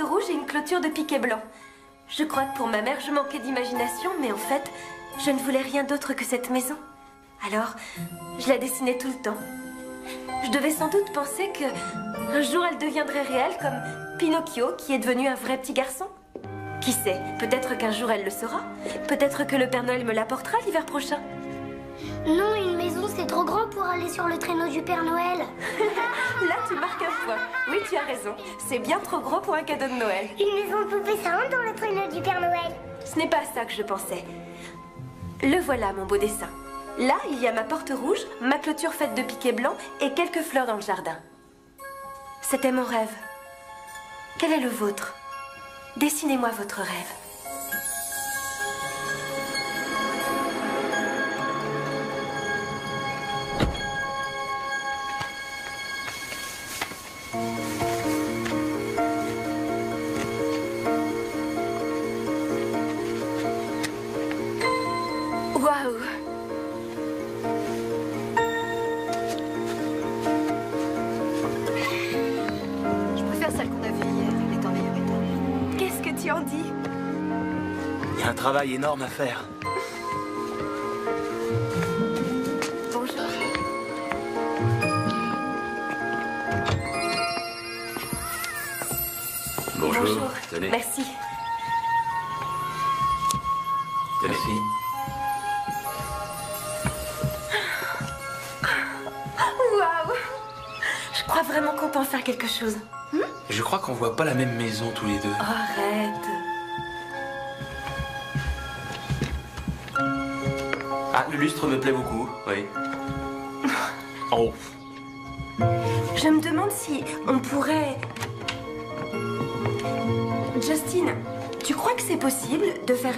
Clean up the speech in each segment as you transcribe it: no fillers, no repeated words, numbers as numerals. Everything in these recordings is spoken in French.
rouge et une clôture de piquet blanc. Je crois que pour ma mère, je manquais d'imagination, mais en fait, je ne voulais rien d'autre que cette maison. Alors, je la dessinais tout le temps. Je devais sans doute penser que un jour elle deviendrait réelle comme Pinocchio, qui est devenu un vrai petit garçon. Qui sait, peut-être qu'un jour elle le saura. Peut-être que le Père Noël me l'apportera l'hiver prochain. Non, une maison, c'est trop grand pour aller sur le traîneau du Père Noël. Là, tu marques un point. Oui, tu as raison. C'est bien trop gros pour un cadeau de Noël. Une maison de poupée, ça rentre dans le traîneau du Père Noël. Ce n'est pas à ça que je pensais. Le voilà, mon beau dessin. Là, il y a ma porte rouge, ma clôture faite de piquet blanc et quelques fleurs dans le jardin. C'était mon rêve. Quel est le vôtre? Dessinez-moi votre rêve. Waouh! Je préfère celle qu'on a vue hier, elle est en meilleur état. Qu'est-ce que tu en dis? Il y a un travail énorme à faire. Bonjour. Bonjour. Tenez. Merci. Tenez. Waouh! Je crois vraiment qu'on peut en faire quelque chose. Je crois qu'on voit pas la même maison tous les deux. Arrête. Ah, le lustre me plaît beaucoup, oui. Oh. Je me demande si on pourrait... Justine, tu crois que c'est possible de faire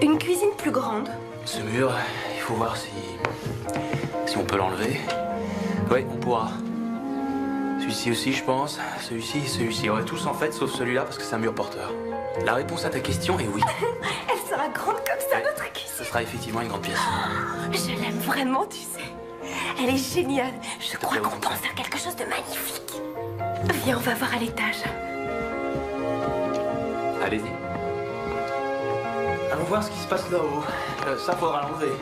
une cuisine plus grande? Ce mur, il faut voir si on peut l'enlever. Oui, on pourra. Celui-ci aussi, je pense. Celui-ci. Ouais, tous en fait, sauf celui-là, parce que c'est un mur porteur. La réponse à ta question est oui. Elle sera grande comme ça, notre Ce cuisine. sera effectivement une grande pièce. Je l'aime vraiment, tu sais. Elle est géniale. Je crois plaît, qu'on comme peut en ça. faire quelque chose de magnifique. Viens, on va voir à l'étage. Allez-y. Allons voir ce qui se passe là-haut. Ça, faudra l'enlever.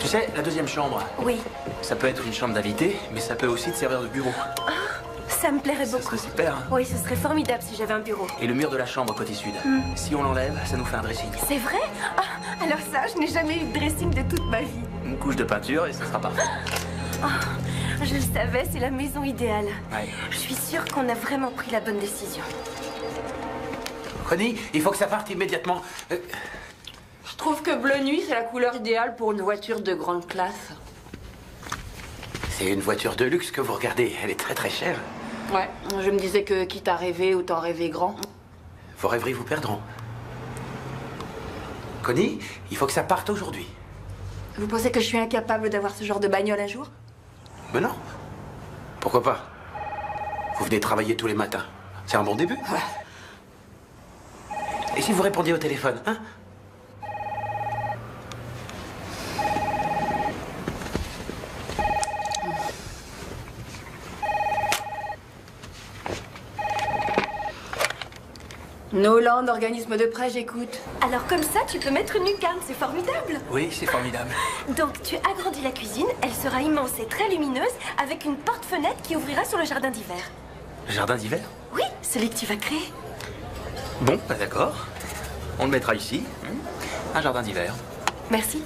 Tu sais, la deuxième chambre, Oui, ça peut être une chambre d'invité, mais ça peut aussi te servir de bureau. ça me plairait Ça beaucoup. serait super, hein. Oui, ce serait formidable si j'avais un bureau. Et le mur de la chambre côté sud. Si on l'enlève, ça nous fait un dressing. C'est vrai? Ah, alors ça, je n'ai jamais eu de dressing de toute ma vie. Une couche de peinture et ça sera parfait. Je le savais, c'est la maison idéale. Ouais. Je suis sûre qu'on a vraiment pris la bonne décision. Connie, il faut que ça parte immédiatement. Je trouve que bleu nuit, c'est la couleur idéale pour une voiture de grande classe. C'est une voiture de luxe que vous regardez. Elle est très très chère. Ouais, je me disais que quitte à rêver, autant rêver grand. Vos rêveries vous perdront. Connie, il faut que ça parte aujourd'hui. Vous pensez que je suis incapable d'avoir ce genre de bagnole un jour? Mais non. Pourquoi pas? Vous venez travailler tous les matins. C'est un bon début. Et si vous répondiez au téléphone, hein? Noland, organisme de prêt, j'écoute. Alors comme ça, tu peux mettre une lucarne, c'est formidable. Oui, c'est formidable. Donc tu agrandis la cuisine, elle sera immense et très lumineuse, avec une porte-fenêtre qui ouvrira sur le jardin d'hiver. Jardin d'hiver? Oui, celui que tu vas créer. Bon, bah d'accord. On le mettra ici. Un jardin d'hiver. Merci.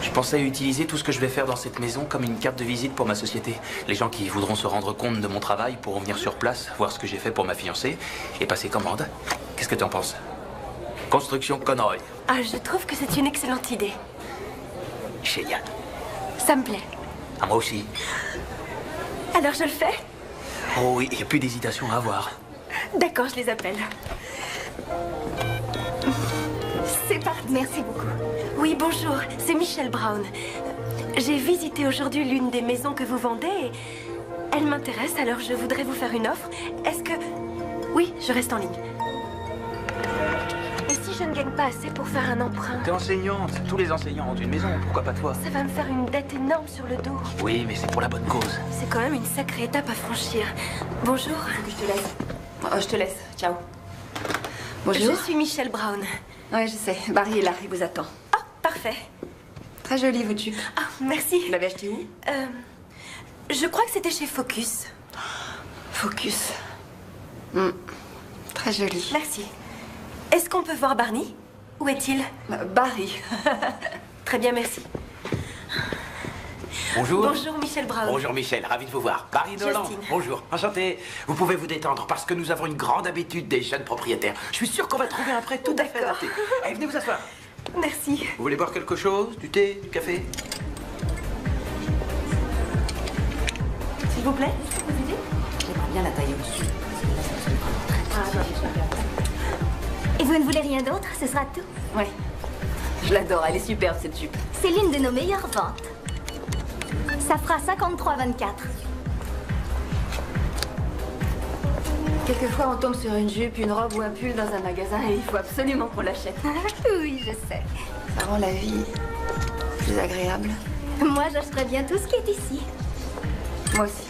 Je pensais utiliser tout ce que je vais faire dans cette maison comme une carte de visite pour ma société. Les gens qui voudront se rendre compte de mon travail pourront venir sur place, voir ce que j'ai fait pour ma fiancée et passer commande. Qu'est-ce que tu en penses? Construction Conroy. Ah, je trouve que c'est une excellente idée. Génial. Ça me plaît. À moi aussi. Alors je le fais? Oh oui, il n'y a plus d'hésitation à avoir. D'accord, je les appelle. C'est parti. Merci beaucoup. Oui, bonjour, c'est Michelle Brown. J'ai visité aujourd'hui l'une des maisons que vous vendez et elle m'intéresse, alors je voudrais vous faire une offre. Est-ce que... Oui, je reste en ligne. Et si je ne gagne pas assez pour faire un emprunt. T'es enseignante. Tous les enseignants ont une maison. Pourquoi pas toi? Ça va me faire une dette énorme sur le dos. Oui, mais c'est pour la bonne cause. C'est quand même une sacrée étape à franchir. Bonjour. Faut que je te laisse. Oh, je te laisse. Ciao. Bonjour. Je suis Michelle Brown. Ouais, je sais. Barry est là, il vous attend. Oh, parfait. Très jolie, votre jupe. Ah, merci. Vous l'avez achetée où? Je crois que c'était chez Focus. Focus. Très jolie. Merci. Est-ce qu'on peut voir Barney? Où est-il? Barry. Très bien, merci. Bonjour. Bonjour, Michelle Brown. Bonjour Michel, ravi de vous voir. Barry Nolan. Justine. Bonjour, enchanté. Vous pouvez vous détendre parce que nous avons une grande habitude des jeunes propriétaires. Je suis sûr qu'on va trouver un prêt tout à fait D'accord. adapté. Allez, venez vous asseoir. Merci. Vous voulez boire quelque chose? Du thé? Du café? S'il vous plaît? J'aimerais bien la taille au-dessus. Et vous ne voulez rien d'autre? Ce sera tout. Ouais. Je l'adore, elle est superbe cette jupe. C'est l'une de nos meilleures ventes. Ça fera 53,24. Quelquefois, on tombe sur une jupe, une robe ou un pull dans un magasin et il faut absolument qu'on l'achète. Oui, je sais. Ça rend la vie plus agréable. Moi, j'achèterai bien tout ce qui est ici. Moi aussi.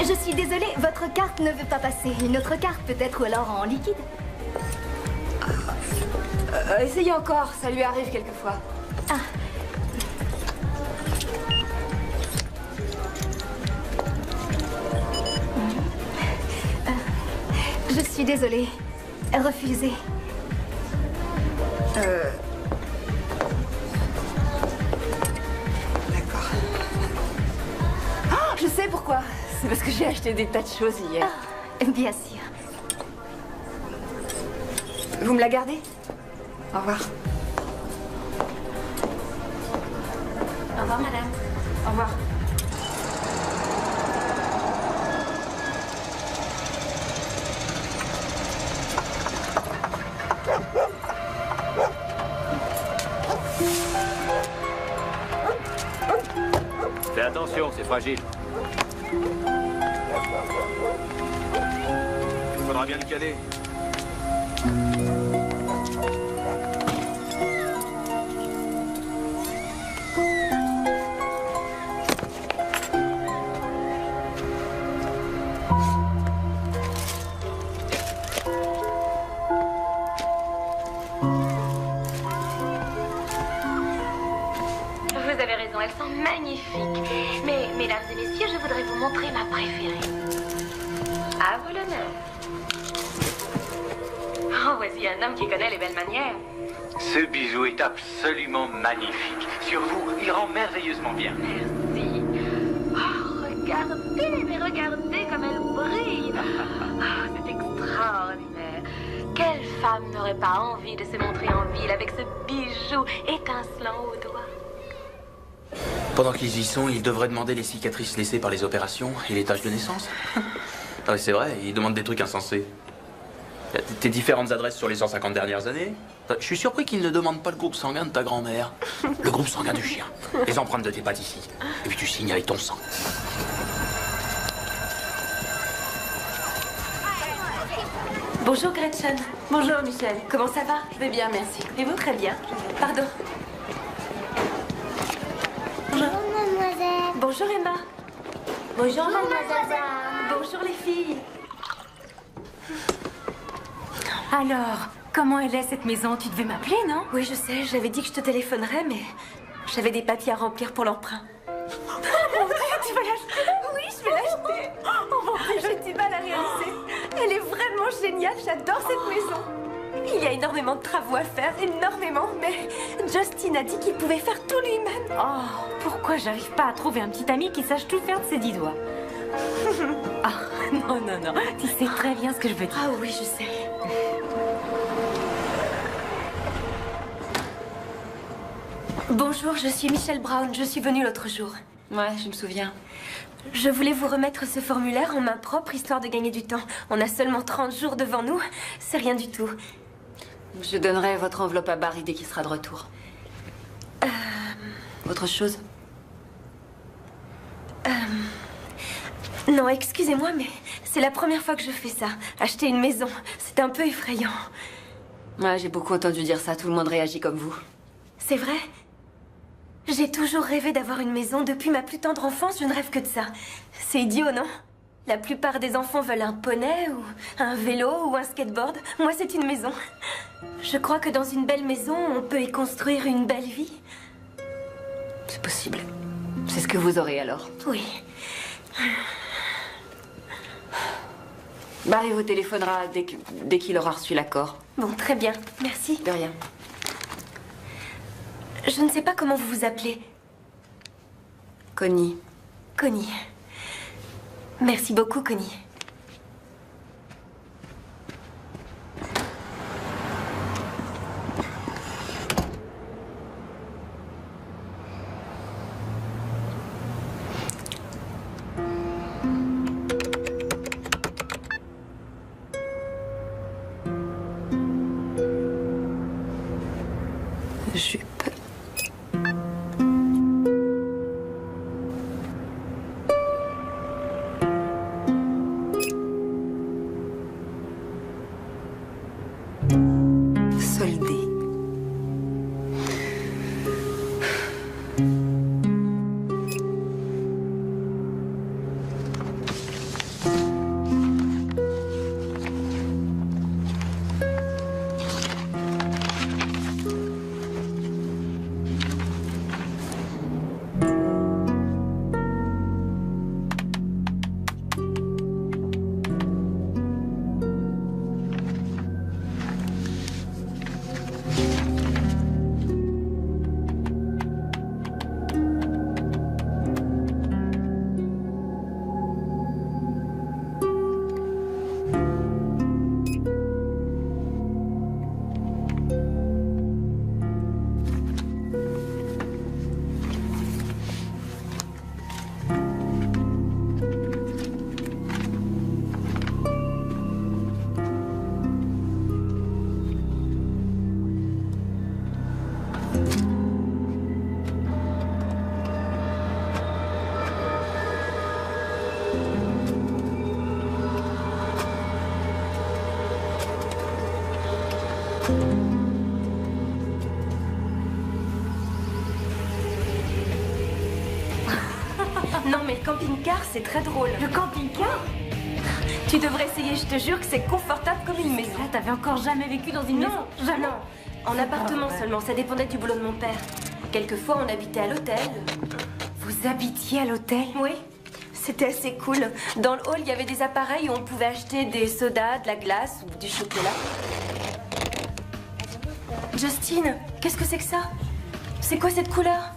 Je suis désolée, votre carte ne veut pas passer. Une autre carte peut-être, ou alors en liquide. Essayez encore, ça lui arrive quelquefois. Je suis désolée. Refusez. D'accord. Oh, je sais pourquoi. C'est parce que j'ai acheté des tas de choses hier. Bien sûr. Vous me la gardez? Au revoir. Au revoir, madame. Au revoir. Fais attention, c'est fragile. Il faudra bien le caler. Vous avez raison, elles sont magnifiques. Mais, mesdames et messieurs, je voudrais vous montrer ma préférée. À vous l'honneur. Oh, voici un homme qui connaît les belles manières. Ce bijou est absolument magnifique. Sur vous, il rend merveilleusement bien. Merci. Oh, regardez, mais regardez comme elle brille. Oh, c'est extraordinaire. Quelle femme n'aurait pas envie de se montrer en ville avec ce bijou étincelant au doigt? Pendant qu'ils y sont, ils devraient demander les cicatrices laissées par les opérations et les taches de naissance. Ah oui, c'est vrai, ils demandent des trucs insensés. Tes différentes adresses sur les 150 dernières années. Je suis surpris qu'ils ne demandent pas le groupe sanguin de ta grand-mère. Le groupe sanguin du chien. Les empreintes de tes pattes ici. Et puis tu signes avec ton sang. Bonjour, Gretchen. Bonjour, Michel. Comment ça va? Je vais bien, merci. Et vous? Très bien. Pardon. Bonjour, mademoiselle. Bonjour, Emma. Bonjour, mademoiselle. Bonjour, les filles. Alors, comment elle est cette maison? Tu devais m'appeler, non? Oui, je sais, j'avais dit que je te téléphonerais, mais j'avais des papiers à remplir pour l'emprunt. Oh mon Dieu, tu vas l'acheter? Oui, je vais l'acheter. Oh mon Dieu, J'ai du mal à réaliser. Elle est vraiment géniale, j'adore cette maison. Il y a énormément de travaux à faire, énormément, mais Justin a dit qu'il pouvait faire tout lui-même. Oh, pourquoi j'arrive pas à trouver un petit ami qui sache tout faire de ses 10 doigts? Ah, non, non, non, tu sais très bien ce que je veux dire. Ah oui, je sais. Bonjour, je suis Michelle Brown, je suis venue l'autre jour. Ouais, je me souviens. Je voulais vous remettre ce formulaire en main propre, histoire de gagner du temps. On a seulement 30 jours devant nous, c'est rien du tout. Je donnerai votre enveloppe à Barry dès qu'il sera de retour. Autre chose? Non, excusez-moi, mais c'est la première fois que je fais ça. Acheter une maison, c'est un peu effrayant. Ouais, j'ai beaucoup entendu dire ça. Tout le monde réagit comme vous. C'est vrai? J'ai toujours rêvé d'avoir une maison. Depuis ma plus tendre enfance, je ne rêve que de ça. C'est idiot, non? La plupart des enfants veulent un poney, ou un vélo, ou un skateboard. Moi, c'est une maison. Je crois que dans une belle maison, on peut y construire une belle vie. C'est possible. C'est ce que vous aurez alors. Oui. Barry vous téléphonera dès qu'il aura reçu l'accord. Bon, très bien. Merci. De rien. Je ne sais pas comment vous vous appelez. Connie. Connie. Merci beaucoup, Connie. Jupe. Soldé. Non, mais le camping-car, c'est très drôle. Le camping-car? Tu devrais essayer, je te jure que c'est confortable comme une maison. Là, t'avais encore jamais vécu dans une maison? Jamais. Non, en appartement seulement, ça dépendait du boulot de mon père. Quelquefois, on habitait à l'hôtel. Vous habitiez à l'hôtel? Oui, c'était assez cool. Dans le hall, il y avait des appareils où on pouvait acheter des sodas, de la glace ou du chocolat. Justine, qu'est-ce que c'est que ça? C'est quoi cette couleur?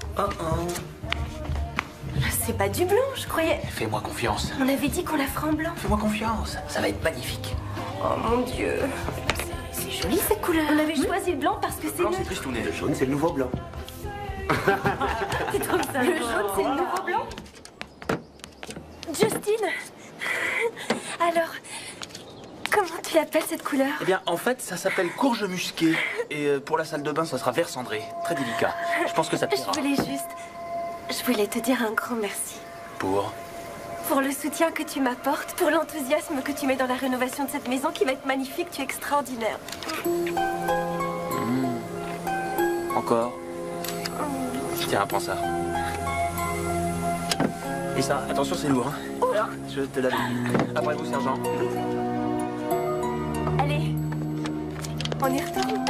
C'est pas du blanc, je croyais. Fais-moi confiance. On avait dit qu'on la ferait en blanc. Fais-moi confiance. Ça va être magnifique. Oh mon Dieu. C'est joli cette couleur. On avait choisi le blanc parce que c'est Blanc, c'est neutre. plus tout neige. Le jaune, c'est le nouveau blanc. Tu trouves ça Le jaune, c'est le nouveau blanc. Justine. Alors, comment tu l'appelles cette couleur? Eh bien, en fait, ça s'appelle courge musquée. Et pour la salle de bain, ça sera vert cendré. Très délicat. Je pense que ça te plaira. Je voulais te dire un grand merci. Pour le soutien que tu m'apportes, pour l'enthousiasme que tu mets dans la rénovation de cette maison qui va être magnifique, tu es extraordinaire. Encore. Tiens, prends ça. Et ça, attention, c'est lourd. Hein. Là, je te l'avais dit. Après vous, sergent. Allez, on y retourne.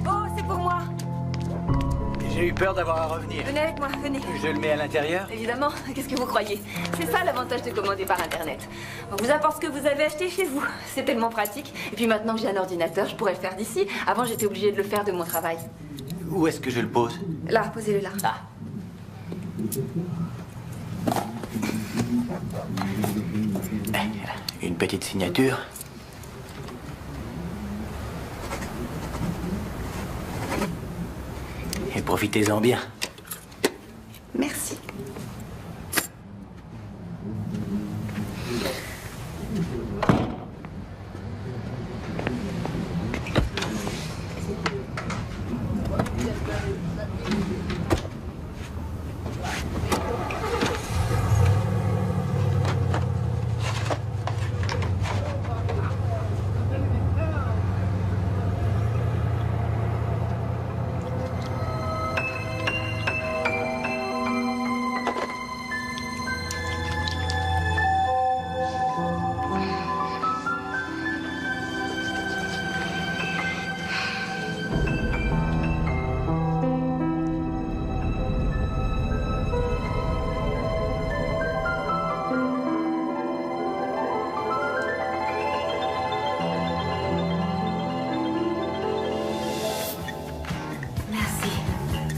Oh, c'est pour moi. J'ai eu peur d'avoir à revenir. Venez avec moi, venez. Je le mets à l'intérieur? Évidemment, qu'est-ce que vous croyez? C'est ça l'avantage de commander par Internet. On vous apporte ce que vous avez acheté chez vous. C'est tellement pratique. Et puis maintenant que j'ai un ordinateur, je pourrais le faire d'ici. Avant, j'étais obligée de le faire de mon travail. Où est-ce que je le pose? Là, posez-le là. Ah. Une petite signature. Et profitez-en bien. Merci.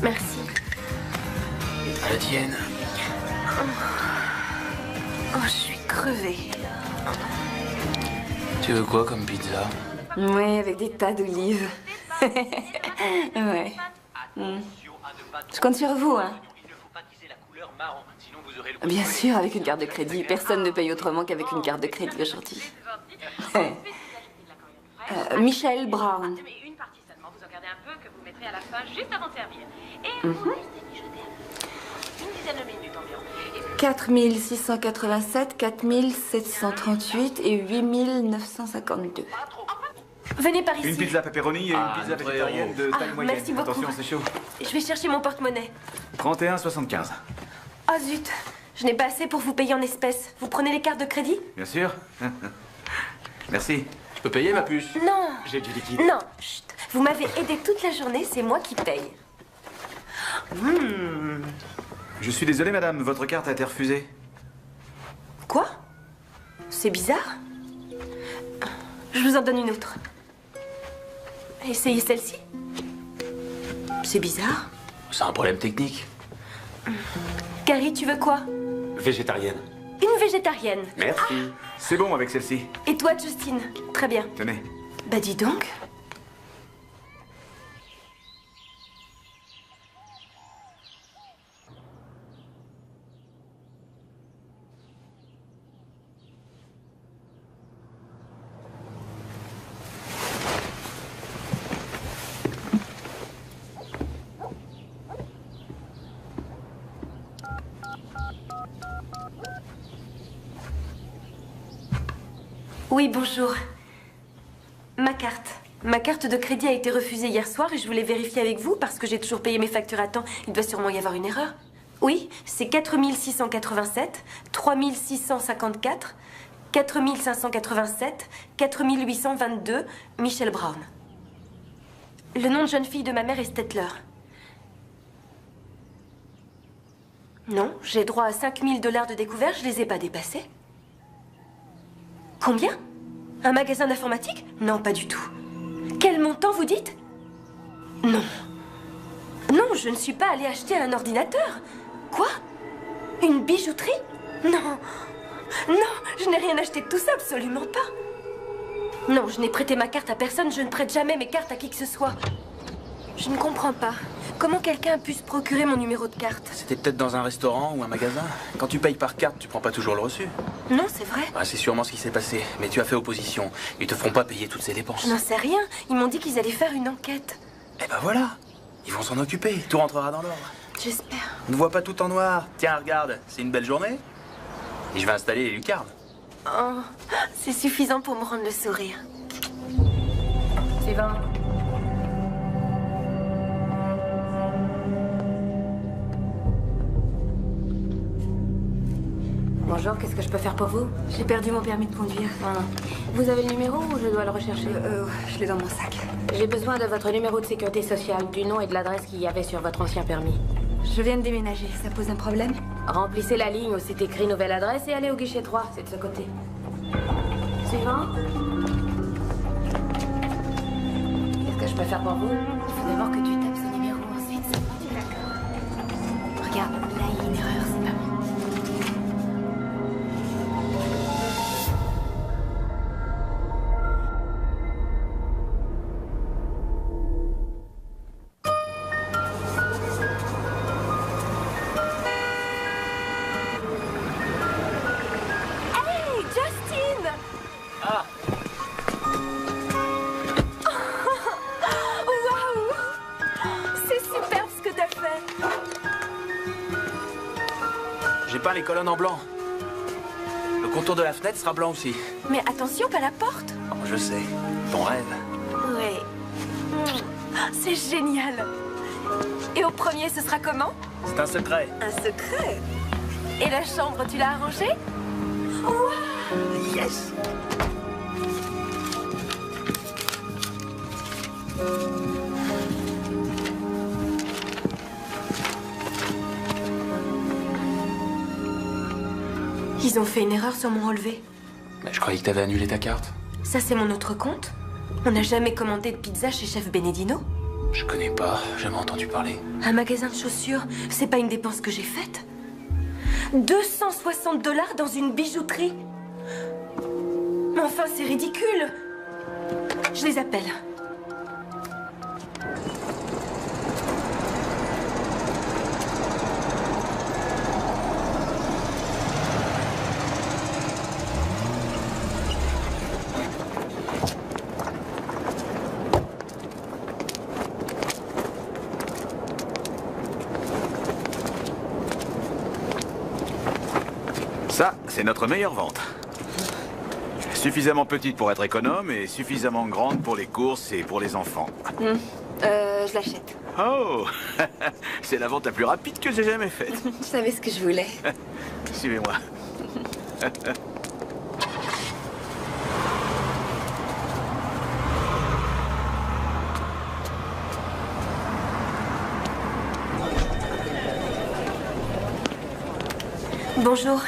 Merci. À la tienne. Oh, je suis crevée. Tu veux quoi comme pizza? Oui, avec des tas d'olives. Ouais. Je compte sur vous, hein. Bien sûr, avec une carte de crédit. Personne ne paye autrement qu'avec une carte de crédit aujourd'hui. Michel Brown. Mais une partie seulement. Vous en gardez un peu que vous mettrez à la fin, juste avant de servir. Et vous restez mijoter une dizaine de minutes environ. 4687, 4738 et 8952. Venez par ici. Une pizza pepperoni et une pizza végétarienne de taille moyenne. Merci beaucoup. Attention, c'est chaud. Je vais chercher mon porte-monnaie. 31,75. Oh zut, je n'ai pas assez pour vous payer en espèces. Vous prenez les cartes de crédit? Bien sûr. Merci. Je peux payer ma puce? Non. J'ai du liquide. Non, chut. Vous m'avez aidé toute la journée, c'est moi qui paye. Je suis désolé, madame, votre carte a été refusée. Quoi? C'est bizarre. Je vous en donne une autre. Essayez celle-ci. C'est bizarre. C'est un problème technique. Carrie, tu veux quoi? Végétarienne. Une végétarienne. Merci. C'est bon avec celle-ci. Et toi, Justine? Très bien. Tenez. Bah dis donc. Oui, bonjour. Ma carte. Ma carte de crédit a été refusée hier soir et je voulais vérifier avec vous parce que j'ai toujours payé mes factures à temps. Il doit sûrement y avoir une erreur. Oui, c'est 4687, 3654, 4587, 4822, Michel Brown. Le nom de jeune fille de ma mère est Stettler. Non, j'ai droit à 5000 $ de découvert, je les ai pas dépassés. Combien? Un magasin d'informatique? Non, pas du tout. Quel montant, vous dites? Non. Non, je ne suis pas allée acheter un ordinateur. Quoi? Une bijouterie? Non. Non, je n'ai rien acheté de tout ça, absolument pas. Non, je n'ai prêté ma carte à personne, je ne prête jamais mes cartes à qui que ce soit. Je ne comprends pas. Comment quelqu'un a pu se procurer mon numéro de carte? C'était peut-être dans un restaurant ou un magasin. Quand tu payes par carte, tu prends pas toujours le reçu. Non, c'est vrai. Ah, c'est sûrement ce qui s'est passé. Mais tu as fait opposition. Ils te feront pas payer toutes ces dépenses. Je n'en sais rien. Ils m'ont dit qu'ils allaient faire une enquête. Eh ben voilà. Ils vont s'en occuper. Tout rentrera dans l'ordre. J'espère. On ne voit pas tout en noir. Tiens, regarde. C'est une belle journée. Et je vais installer les lucarnes. Oh, c'est suffisant pour me rendre le sourire. Suivant. Bonjour, qu'est-ce que je peux faire pour vous? J'ai perdu mon permis de conduire. Vous avez le numéro ou je dois le rechercher? Je l'ai dans mon sac. J'ai besoin de votre numéro de sécurité sociale, du nom et de l'adresse qu'il y avait sur votre ancien permis. Je viens de déménager, ça pose un problème? Remplissez la ligne où c'est écrit nouvelle adresse et allez au guichet 3, c'est de ce côté. Suivant. Qu'est-ce que je peux faire pour vous? Il faut d'abord que tu tapes ce numéro, ensuite c'est moi, tu d'accord. Regarde, là il y a une erreur, c'est pas bon. Les colonnes en blanc. Le contour de la fenêtre sera blanc aussi. Mais attention, pas la porte. Oh, je sais. Ton rêve. Oui. C'est génial. Et au premier, ce sera comment? C'est un secret. Un secret? Et la chambre, tu l'as arrangée? Wow! Yes! Ils ont fait une erreur sur mon relevé. Mais je croyais que t'avais annulé ta carte. Ça, c'est mon autre compte. On n'a jamais commandé de pizza chez Chef Benedino. Je connais pas, jamais entendu parler. Un magasin de chaussures, c'est pas une dépense que j'ai faite. 260 $ dans une bijouterie. Mais enfin, c'est ridicule. Je les appelle. Ça, c'est notre meilleure vente. Suffisamment petite pour être économe et suffisamment grande pour les courses et pour les enfants. Je l'achète. Oh, c'est la vente la plus rapide que j'ai jamais faite. Je savais ce que je voulais. Suivez-moi. Bonjour.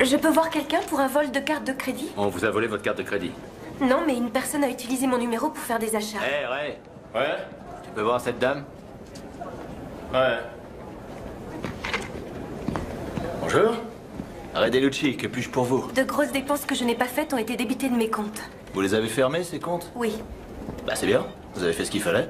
Je peux voir quelqu'un pour un vol de carte de crédit? On vous a volé votre carte de crédit. Non, mais une personne a utilisé mon numéro pour faire des achats. Hé, Ray. Ouais? Tu peux voir cette dame? Ouais. Bonjour. Ray Delucci, que puis-je pour vous? De grosses dépenses que je n'ai pas faites ont été débitées de mes comptes. Vous les avez fermés, ces comptes? Oui. Bah c'est bien, vous avez fait ce qu'il fallait.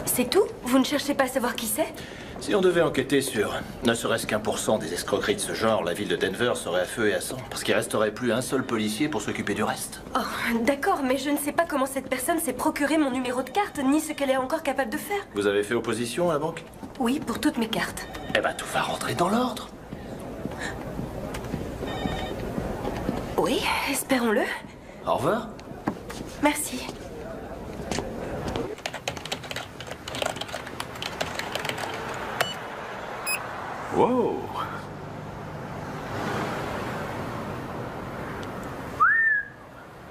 C'est tout? Vous ne cherchez pas à savoir qui c'est? Si on devait enquêter sur ne serait-ce qu'1% des escroqueries de ce genre, la ville de Denver serait à feu et à sang. Parce qu'il resterait plus un seul policier pour s'occuper du reste. Oh, d'accord, mais je ne sais pas comment cette personne s'est procuré mon numéro de carte, ni ce qu'elle est encore capable de faire. Vous avez fait opposition à la banque? Oui, pour toutes mes cartes. Eh ben tout va rentrer dans l'ordre. Oui, espérons-le. Au revoir. Merci. Wow.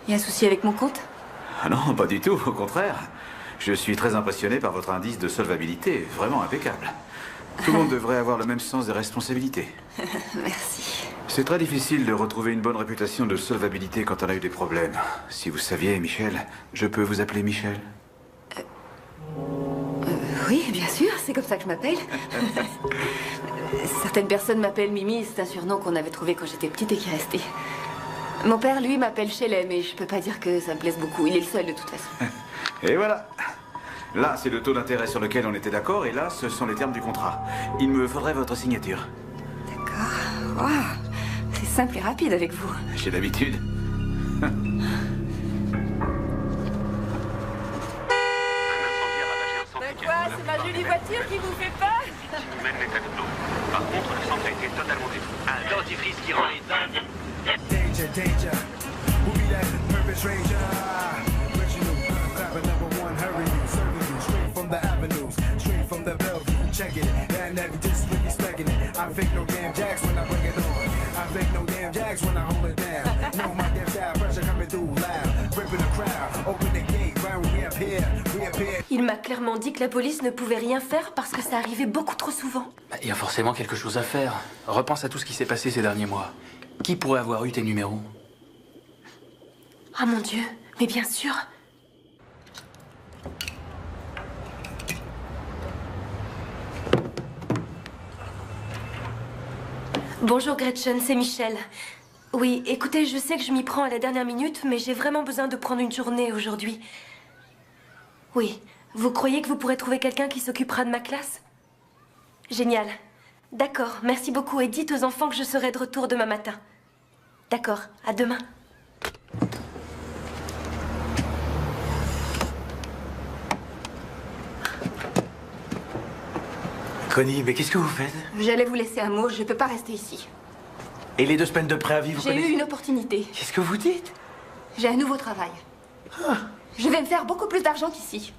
Il y a un souci avec mon compte? Ah non, pas du tout, au contraire. Je suis très impressionné par votre indice de solvabilité, vraiment impeccable. Tout le monde devrait avoir le même sens des responsabilités. Merci. C'est très difficile de retrouver une bonne réputation de solvabilité quand on a eu des problèmes. Si vous saviez, Michel, je peux vous appeler Michel? Oui, bien sûr, c'est comme ça que je m'appelle. Certaines personnes m'appellent Mimi, c'est un surnom qu'on avait trouvé quand j'étais petite et qui est resté. Mon père, lui, m'appelle Shelley, mais je peux pas dire que ça me plaise beaucoup. Il est le seul de toute façon. Et voilà. Là, c'est le taux d'intérêt sur lequel on était d'accord, et là, ce sont les termes du contrat. Il me faudrait votre signature. D'accord. Waouh, c'est simple et rapide avec vous. J'ai l'habitude. Quoi, c'est ma jolie voiture qui vous fait peur? Par contre, le centre a été totalement détruit. Un dentifrice qui rend les dingues. Danger, danger. We'll be that purpose ranger. Original, grab number one, hurry you, serving you straight from the avenues, straight from the Bellevue. Check it, that never just really smacking it. I fake no damn jacks when I bring it on. I fake no damn jacks when I hold it down. No, my damn style pressure coming through loud, ripping the crowd, open the gate, round we up here, we up here. Il m'a clairement dit que la police ne pouvait rien faire parce que ça arrivait beaucoup trop souvent. Il y a forcément quelque chose à faire. Repense à tout ce qui s'est passé ces derniers mois. Qui pourrait avoir eu tes numéros? Ah mon Dieu, mais bien sûr. Bonjour Gretchen, c'est Michel. Oui, écoutez, je sais que je m'y prends à la dernière minute, mais j'ai vraiment besoin de prendre une journée aujourd'hui. Oui, vous croyez que vous pourrez trouver quelqu'un qui s'occupera de ma classe? Génial. D'accord, merci beaucoup et dites aux enfants que je serai de retour demain matin. D'accord, à demain. Connie, mais qu'est-ce que vous faites? J'allais vous laisser un mot, je peux pas rester ici. Et les 2 semaines de préavis, vous J'ai connaissez? eu une opportunité. Qu'est-ce que vous dites? J'ai un nouveau travail. Je vais me faire beaucoup plus d'argent qu'ici.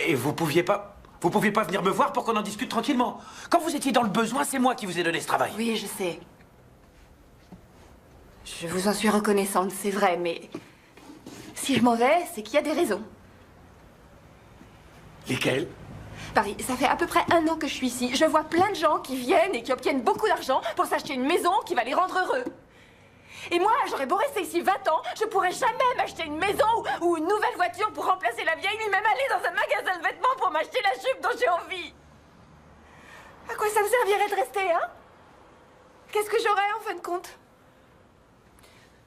Et vous pouviez pas venir me voir pour qu'on en discute tranquillement? Quand vous étiez dans le besoin, c'est moi qui vous ai donné ce travail. Oui, je sais. Je vous en suis reconnaissante, c'est vrai, mais... Si je m'en vais, c'est qu'il y a des raisons. Lesquelles? Paris, ça fait à peu près 1 an que je suis ici. Je vois plein de gens qui viennent et qui obtiennent beaucoup d'argent pour s'acheter une maison qui va les rendre heureux. Et moi, j'aurais beau rester ici 20 ans, je pourrais jamais m'acheter une maison ou une nouvelle voiture pour remplacer la vieille, ni même aller dans un magasin de vêtements. servirait de rester, hein? Qu'est-ce que j'aurais en fin de compte?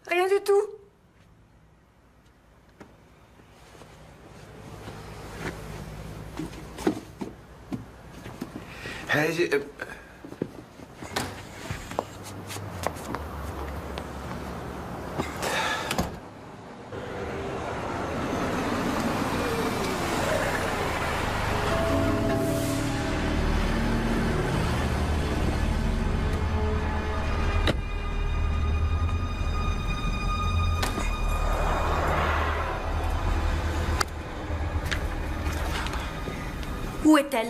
Rien du tout. Où est-elle?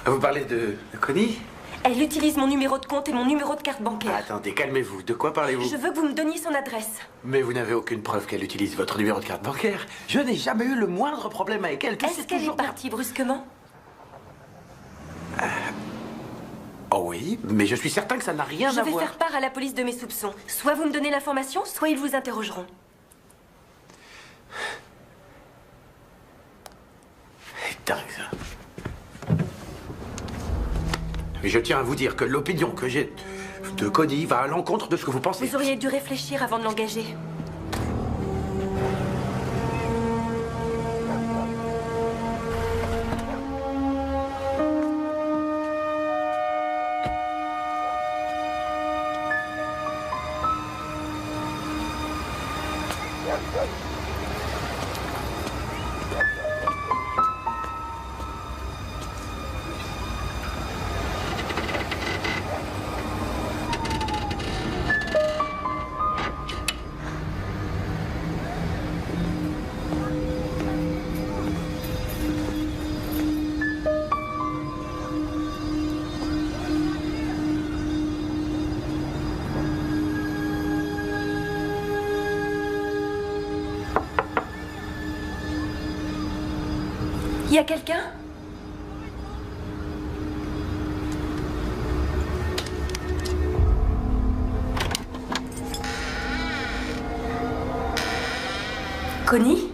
Vous parlez de Connie? Elle utilise mon numéro de compte et mon numéro de carte bancaire. Attendez, calmez-vous. De quoi parlez-vous? Je veux que vous me donniez son adresse. Mais vous n'avez aucune preuve qu'elle utilise votre numéro de carte bancaire. Je n'ai jamais eu le moindre problème avec elle. Est-ce qu'elle est partie brusquement? Oh oui, mais je suis certain que ça n'a rien à voir. Je vais faire part à la police de mes soupçons. Soit vous me donnez l'information, soit ils vous interrogeront. Dingue, ça. Mais je tiens à vous dire que l'opinion que j'ai de Connie va à l'encontre de ce que vous pensez. Vous auriez dû réfléchir avant de l'engager. Il y a quelqu'un? Connie?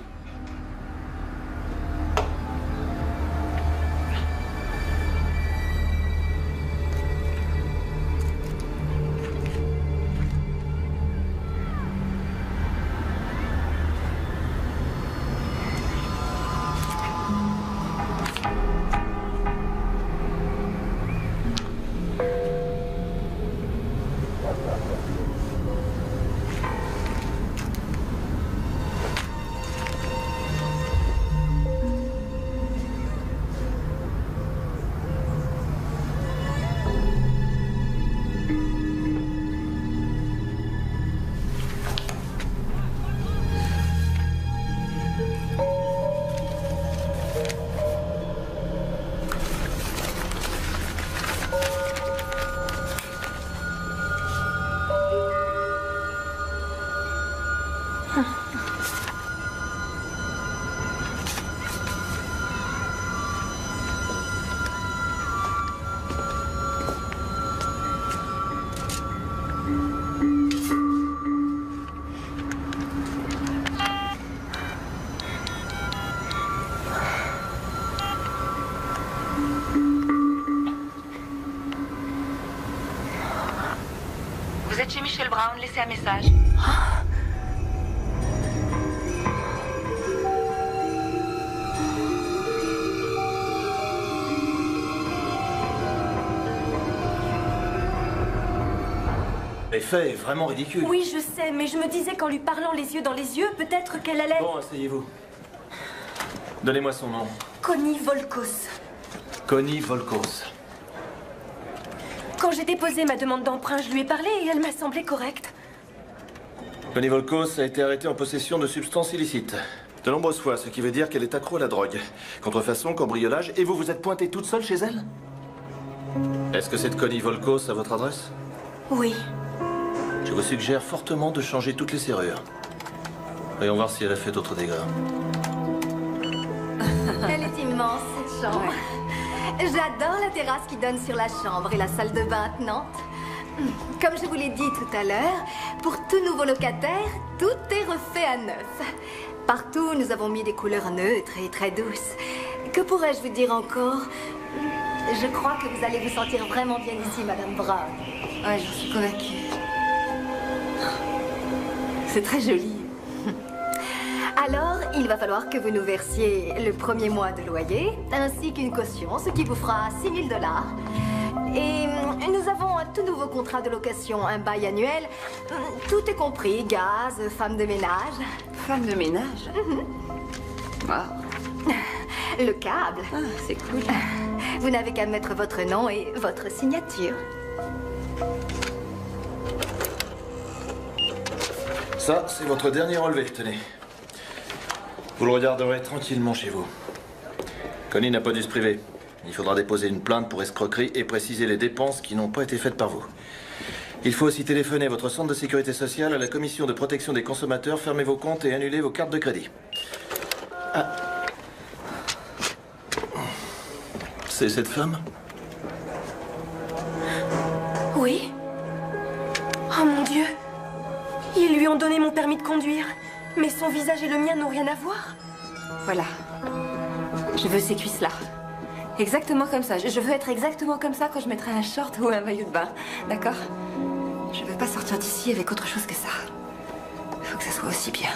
Vous êtes chez Michel Brown, laissez un message. L'effet est vraiment ridicule. Oui, je sais, mais je me disais qu'en lui parlant les yeux dans les yeux, peut-être qu'elle allait... Bon, asseyez-vous. Donnez-moi son nom. Connie Volkos. Connie Volkos. Quand j'ai déposé ma demande d'emprunt, je lui ai parlé et elle m'a semblé correcte. Connie Volkos a été arrêtée en possession de substances illicites. De nombreuses fois, ce qui veut dire qu'elle est accro à la drogue. Contrefaçon, cambriolage, et vous vous êtes pointée toute seule chez elle? Est-ce que cette Connie Volkos a votre adresse? Oui. Je vous suggère fortement de changer toutes les serrures. Voyons voir si elle a fait d'autres dégâts. Elle est immense, cette chambre. J'adore la terrasse qui donne sur la chambre et la salle de bain attenante. Comme je vous l'ai dit tout à l'heure, pour tout nouveau locataire, tout est refait à neuf. Partout, nous avons mis des couleurs neutres et très douces. Que pourrais-je vous dire encore? Je crois que vous allez vous sentir vraiment bien ici, Madame Brown. Ouais, j'en suis convaincue. C'est très joli. Alors, il va falloir que vous nous versiez le premier mois de loyer, ainsi qu'une caution, ce qui vous fera 6 000 $. Et nous avons un tout nouveau contrat de location, un bail annuel. Tout est compris, gaz, femme de ménage. Femme de ménage? Wow. Le câble. Ah, c'est cool. Vous n'avez qu'à mettre votre nom et votre signature. Ça, c'est votre dernier relevé, tenez. Vous le regarderez tranquillement chez vous. Connie n'a pas dû se priver. Il faudra déposer une plainte pour escroquerie et préciser les dépenses qui n'ont pas été faites par vous. Il faut aussi téléphoner votre centre de sécurité sociale à la commission de protection des consommateurs, fermer vos comptes et annuler vos cartes de crédit. Ah. C'est cette femme? Oui. Oh mon Dieu. Ils lui ont donné mon permis de conduire. Mais son visage et le mien n'ont rien à voir. Voilà. Je veux ces cuisses-là. Exactement comme ça. Je veux être exactement comme ça quand je mettrai un short ou un maillot de bain. D'accord? Je veux pas sortir d'ici avec autre chose que ça. Il faut que ça soit aussi bien.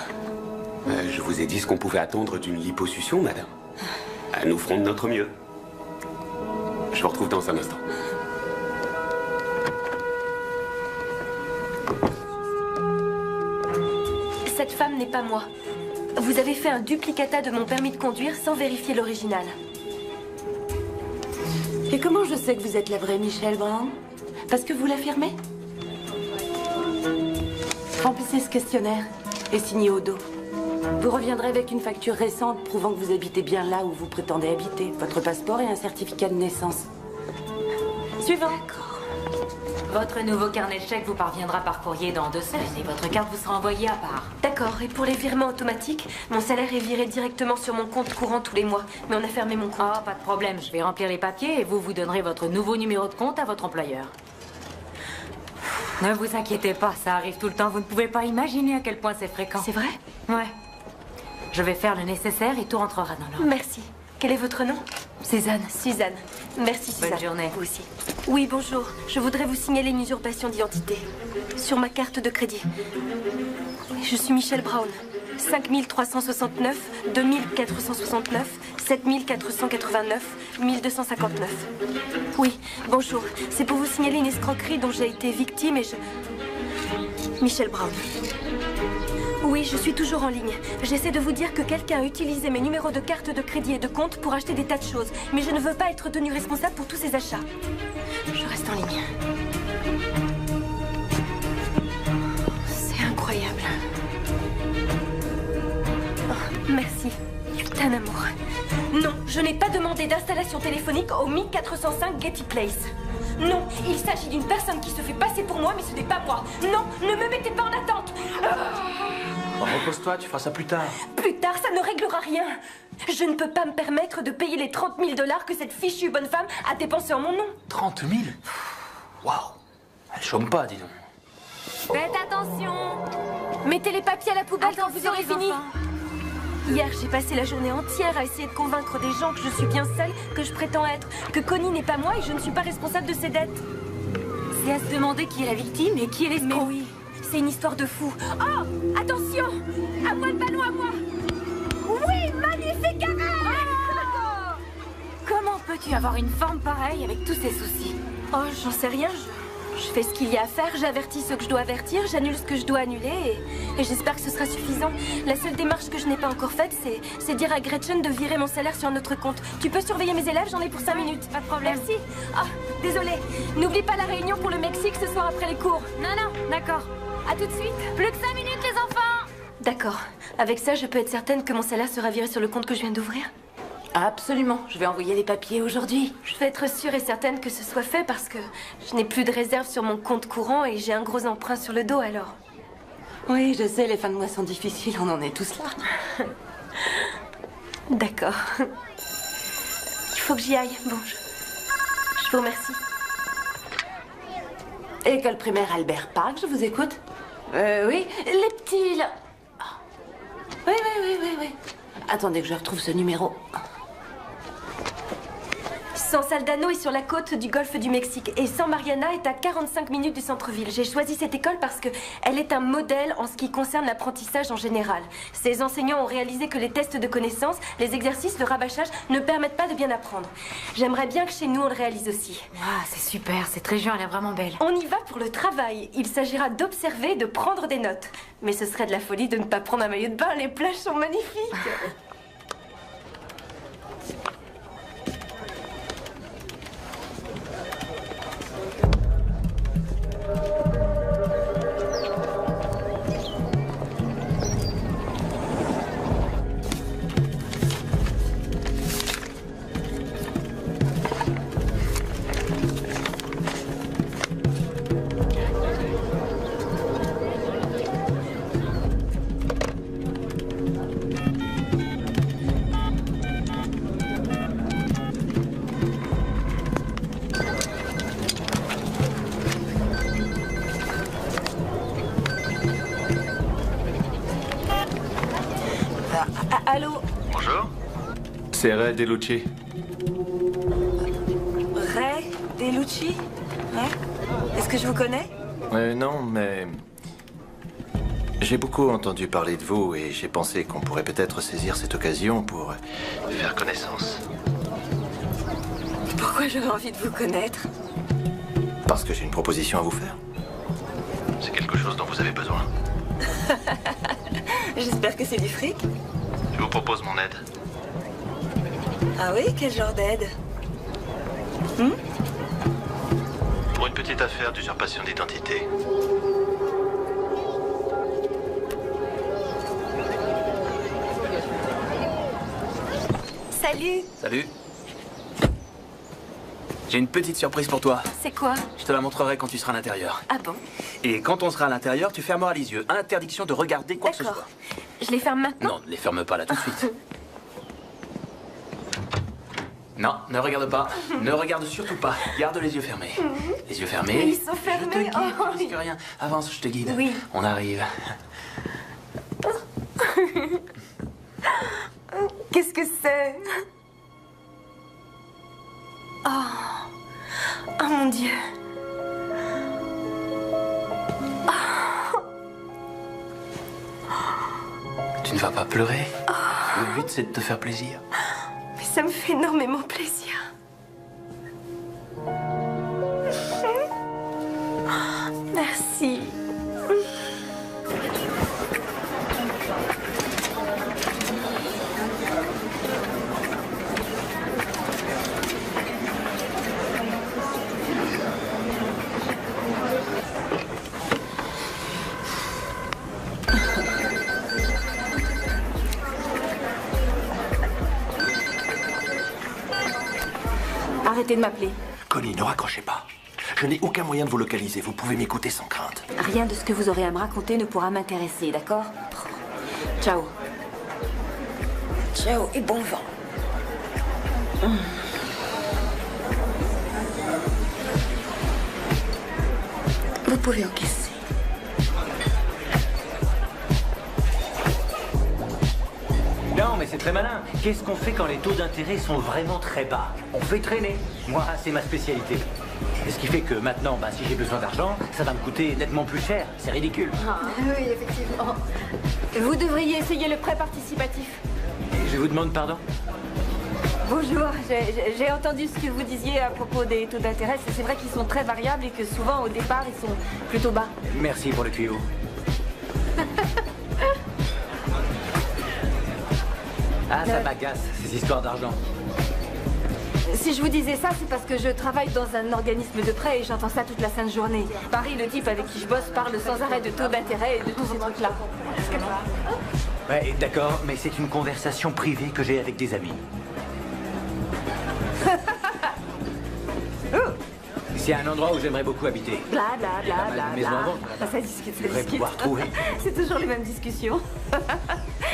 Je vous ai dit ce qu'on pouvait attendre d'une liposuction, madame. Nous ferons de notre mieux. Je vous retrouve dans un instant. Cette femme n'est pas moi. Vous avez fait un duplicata de mon permis de conduire sans vérifier l'original. Et comment je sais que vous êtes la vraie Michelle Brown? Parce que vous l'affirmez? Remplissez ce questionnaire et signez au dos. Vous reviendrez avec une facture récente prouvant que vous habitez bien là où vous prétendez habiter. Votre passeport et un certificat de naissance. Suivant. Votre nouveau carnet de chèques vous parviendra par courrier dans 2 semaines et votre carte vous sera envoyée à part. D'accord, et pour les virements automatiques, mon salaire est viré directement sur mon compte courant tous les mois. Mais on a fermé mon compte. Oh, pas de problème, je vais remplir les papiers et vous donnerez votre nouveau numéro de compte à votre employeur. Ne vous inquiétez pas, ça arrive tout le temps. Vous ne pouvez pas imaginer à quel point c'est fréquent. C'est vrai? Ouais. Je vais faire le nécessaire et tout rentrera dans l'ordre. Merci. Quel est votre nom? Suzanne. Suzanne. Merci, Suzanne. Bonne journée. Vous aussi. Oui, bonjour. Je voudrais vous signaler une usurpation d'identité. Sur ma carte de crédit. Je suis Michelle Brown. 5369, 2469, 7489, 1259. Oui, bonjour. C'est pour vous signaler une escroquerie dont j'ai été victime et je... Michelle Brown. Oui, je suis toujours en ligne. J'essaie de vous dire que quelqu'un a utilisé mes numéros de carte de crédit et de compte pour acheter des tas de choses. Mais je ne veux pas être tenue responsable pour tous ces achats. Je reste en ligne. C'est incroyable. Oh, merci. Putain d'amour. Non, je n'ai pas demandé d'installation téléphonique au 1405 Getty Place. Non, il s'agit d'une personne qui se fait passer pour moi, mais ce n'est pas moi. Non, ne me mettez pas en attente. Bon, repose-toi, tu feras ça plus tard. Plus tard, ça ne réglera rien. Je ne peux pas me permettre de payer les 30 000 $ que cette fichue bonne femme a dépensé en mon nom. 30 000? Waouh. Elle chôme pas, dis donc. Faites attention. Mettez les papiers à la poubelle quand vous aurez fini. Hier, j'ai passé la journée entière à essayer de convaincre des gens que je suis bien celle que je prétends être, que Connie n'est pas moi et je ne suis pas responsable de ses dettes. C'est à se demander qui est la victime et qui est l'escroc. Mais oui, c'est une histoire de fou. Oh, attention! À moi le ballon, à moi! Oui, magnifique arrêt! Oh, comment peux-tu avoir une forme pareille avec tous ces soucis? Oh, j'en sais rien, je fais ce qu'il y a à faire, j'avertis ce que je dois avertir, j'annule ce que je dois annuler et j'espère que ce sera suffisant. La seule démarche que je n'ai pas encore faite, c'est dire à Gretchen de virer mon salaire sur un autre compte. Tu peux surveiller mes élèves, j'en ai pour 5 minutes. Pas de problème. Merci. Ah, désolée. N'oublie pas la réunion pour le Mexique ce soir après les cours. Non, d'accord. À tout de suite. Plus que 5 minutes, les enfants. D'accord. Avec ça, je peux être certaine que mon salaire sera viré sur le compte que je viens d'ouvrir? Absolument. Je vais envoyer les papiers aujourd'hui. Je veux être sûre et certaine que ce soit fait parce que je n'ai plus de réserve sur mon compte courant et j'ai un gros emprunt sur le dos alors. Oui, je sais, les fins de mois sont difficiles, on en est tous là. D'accord. Il faut que j'y aille. Bon, je vous remercie. École primaire Albert Park, je vous écoute. Oui, les petits là. Oui. Attendez que je retrouve ce numéro. San Saldano est sur la côte du golfe du Mexique et San Mariana est à 45 minutes du centre-ville. J'ai choisi cette école parce qu'elle est un modèle en ce qui concerne l'apprentissage en général. Ses enseignants ont réalisé que les tests de connaissances, les exercices, le rabâchage ne permettent pas de bien apprendre. J'aimerais bien que chez nous on le réalise aussi. Ah, c'est super, cette région elle est vraiment belle. On y va pour le travail. Il s'agira d'observer et de prendre des notes. Mais ce serait de la folie de ne pas prendre un maillot de bain, les plages sont magnifiques. Allô? Bonjour. C'est Ray Delucci. Ray Delucci? Ouais. Est-ce que je vous connais? Non, mais... J'ai beaucoup entendu parler de vous et j'ai pensé qu'on pourrait peut-être saisir cette occasion pour faire connaissance. Pourquoi j'aurais envie de vous connaître? Parce que j'ai une proposition à vous faire. C'est quelque chose dont vous avez besoin. J'espère que c'est du fric. Je vous propose mon aide. Ah oui? Quel genre d'aide? Pour une petite affaire d'usurpation d'identité. Salut. Salut. J'ai une petite surprise pour toi. C'est quoi? Je te la montrerai quand tu seras à l'intérieur. Ah bon? Et quand on sera à l'intérieur, tu fermeras les yeux. Interdiction de regarder quoi que ce soit. Je les ferme maintenant? Non, ne les ferme pas là tout de suite. Non, ne regarde pas. Ne regarde surtout pas. Garde les yeux fermés. Les yeux fermés. Ils sont fermés. Je te guide, ne risque rien. Avance, je te guide. Oui. On arrive. Qu'est-ce que c'est? Oh mon Dieu. Tu ne vas pas pleurer. Le but, c'est de te faire plaisir. Mais ça me fait énormément plaisir. Merci. Arrêtez de m'appeler. Connie, ne raccrochez pas. Je n'ai aucun moyen de vous localiser. Vous pouvez m'écouter sans crainte. Rien de ce que vous aurez à me raconter ne pourra m'intéresser, d'accord? Ciao. Ciao et bon vent. Vous pouvez encaisser. Non, mais c'est très malin. Qu'est-ce qu'on fait quand les taux d'intérêt sont vraiment très bas? On fait traîner. Moi, c'est ma spécialité. Et ce qui fait que maintenant, si j'ai besoin d'argent, ça va me coûter nettement plus cher. C'est ridicule. Oui, effectivement. Vous devriez essayer le prêt participatif. Et je vous demande pardon? Bonjour, j'ai entendu ce que vous disiez à propos des taux d'intérêt. C'est vrai qu'ils sont très variables et que souvent, au départ, ils sont plutôt bas. Merci pour le tuyau. Ah, ça m'agace, ces histoires d'argent. Si je vous disais ça, c'est parce que je travaille dans un organisme de prêt et j'entends ça toute la sainte journée. Paris, le type avec qui je bosse, parle sans arrêt de taux d'intérêt et de tous ces trucs-là. Ouais, d'accord, mais c'est une conversation privée que j'ai avec des amis. C'est un endroit où j'aimerais beaucoup habiter. Bla bla bla bla maison à vendre. Ça discute, ça devrais discute. pouvoir trouver. C'est toujours les mêmes discussions.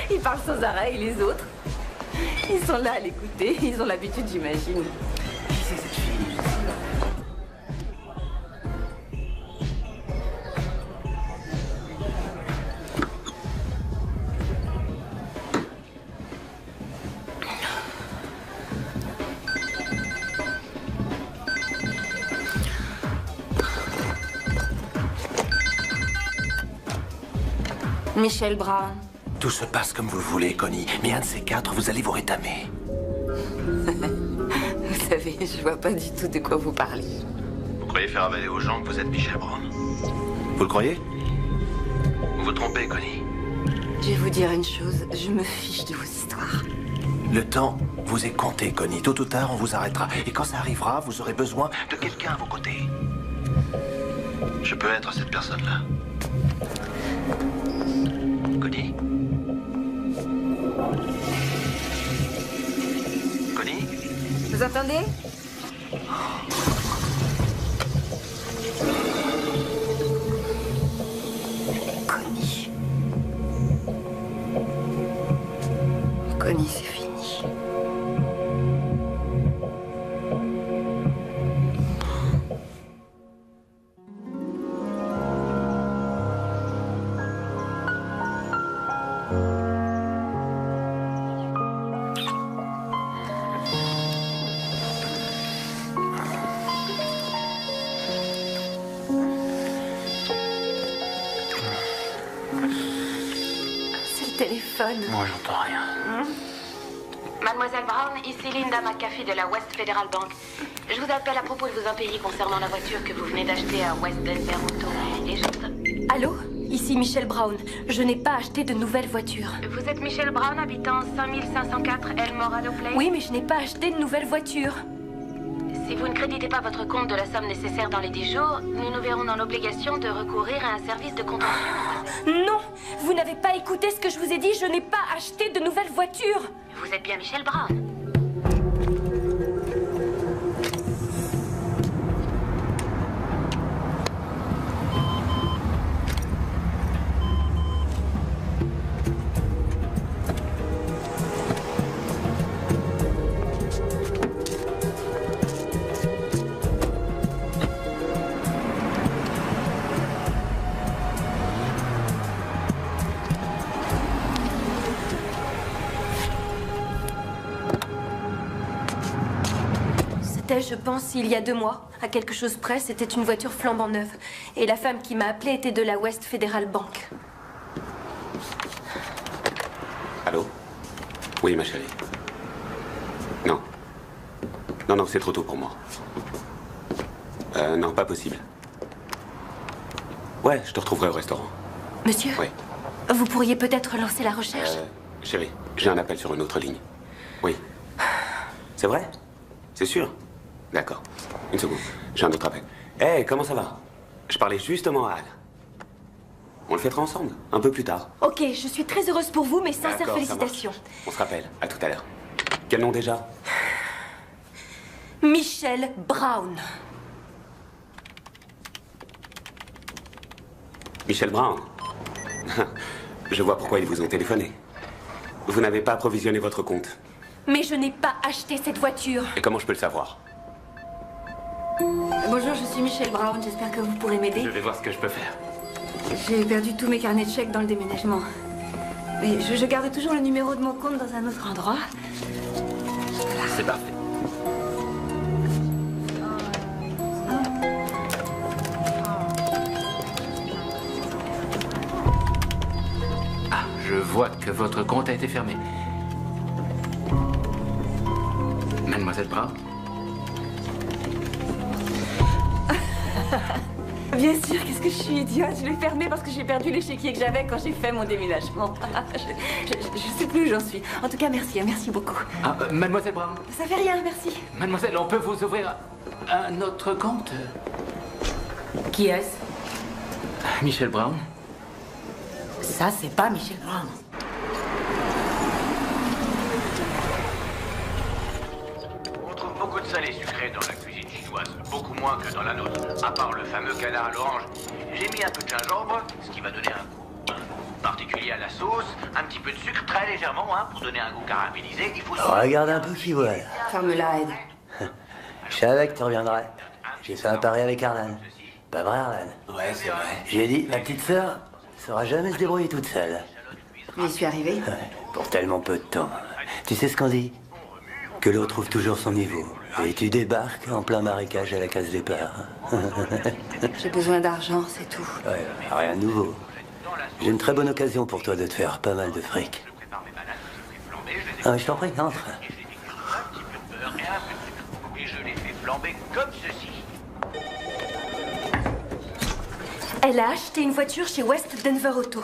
Ils parlent sans arrêt et les autres, ils sont là à l'écouter. Ils ont l'habitude, j'imagine. Qui c'est cette fille? Michel Brown. Tout se passe comme vous le voulez, Connie. Mais un de ces quatre, vous allez vous rétamer. Vous savez, je vois pas du tout de quoi vous parlez. Vous croyez faire avaler aux gens que vous êtes Michel Brown? Vous le croyez? Vous vous trompez, Connie. Je vais vous dire une chose, je me fiche de vos histoires. Le temps vous est compté, Connie. Tôt ou tard, on vous arrêtera. Et quand ça arrivera, vous aurez besoin de quelqu'un à vos côtés. Je peux être cette personne-là. Connie? Connie? Vous entendez? Connie. Connie, c'est fini. Téléphone. Moi, j'entends rien. Mademoiselle Brown, ici Linda McAfee de la West Federal Bank. Je vous appelle à propos de vos impayés concernant la voiture que vous venez d'acheter à West Denver Auto. Et je... Allô? Ici Michel Brown. Je n'ai pas acheté de nouvelle voiture. Vous êtes Michel Brown, habitant 5504 El Morado Place? Oui, mais je n'ai pas acheté de nouvelle voiture. Si vous ne créditez pas votre compte de la somme nécessaire dans les 10 jours, nous nous verrons dans l'obligation de recourir à un service de contentieux. Non! Vous n'avez pas écouté ce que je vous ai dit, je n'ai pas acheté de nouvelle voiture! Vous êtes bien Michel Brown? Je pense, il y a 2 mois. À quelque chose près, c'était une voiture flambant neuve. Et la femme qui m'a appelée était de la West Federal Bank. Allô? Oui, ma chérie. Non. Non, non, c'est trop tôt pour moi. Non, pas possible. Ouais, je te retrouverai au restaurant. Monsieur? Oui. Vous pourriez peut-être lancer la recherche? Chérie, j'ai un appel sur une autre ligne. Oui. C'est vrai? C'est sûr? D'accord. Une seconde. J'ai un autre appel. Hé, comment ça va? Je parlais justement à Anne. On le fêtera ensemble, un peu plus tard. Ok, je suis très heureuse pour vous, mais sincères D'accord, félicitations. On se rappelle. À tout à l'heure. Quel nom déjà? Michel Brown. Michel Brown. Je vois pourquoi ils vous ont téléphoné. Vous n'avez pas approvisionné votre compte. Mais je n'ai pas acheté cette voiture. Et comment je peux le savoir? Bonjour, je suis Michel Brown, j'espère que vous pourrez m'aider. Je vais voir ce que je peux faire. J'ai perdu tous mes carnets de chèques dans le déménagement. Mais je garde toujours le numéro de mon compte dans un autre endroit. Voilà. C'est parfait. Ah, je vois que votre compte a été fermé. Mademoiselle Brown? Bien sûr, qu'est-ce que je suis idiote. Je l'ai fermé parce que j'ai perdu l'échiquier que j'avais quand j'ai fait mon déménagement. Je sais plus où j'en suis. En tout cas, merci, merci beaucoup. Ah, Mademoiselle Brown? Ça fait rien, merci. Mademoiselle, on peut vous ouvrir un autre compte? Qui est-ce? Michel Brown? Ça, c'est pas Michel Brown. On trouve beaucoup de salé sucré dans la cuisine chinoise, beaucoup moins que dans la nôtre. À part le fameux canard à l'orange, j'ai mis un peu de gingembre, ce qui va donner un goût particulier à la sauce, un petit peu de sucre, très légèrement, pour donner un goût caramélisé. Il faut... Regarde un peu qui voit. Ferme-la, Ed. Je savais que tu reviendrais. J'ai fait un pari avec Arlan. Pas vrai, Arlan? Ouais, c'est vrai. J'ai dit, ma petite sœur saura jamais se débrouiller toute seule. J'y suis arrivée. Pour tellement peu de temps. Tu sais ce qu'on dit? Que l'autre trouve toujours son niveau. Et tu débarques en plein marécage à la case départ. J'ai besoin d'argent, c'est tout. Ouais, rien de nouveau. J'ai une très bonne occasion pour toi de te faire pas mal de fric. Ah, je t'en prie, entre. Et je les fais flamber comme ceci. Elle a acheté une voiture chez West Denver Auto.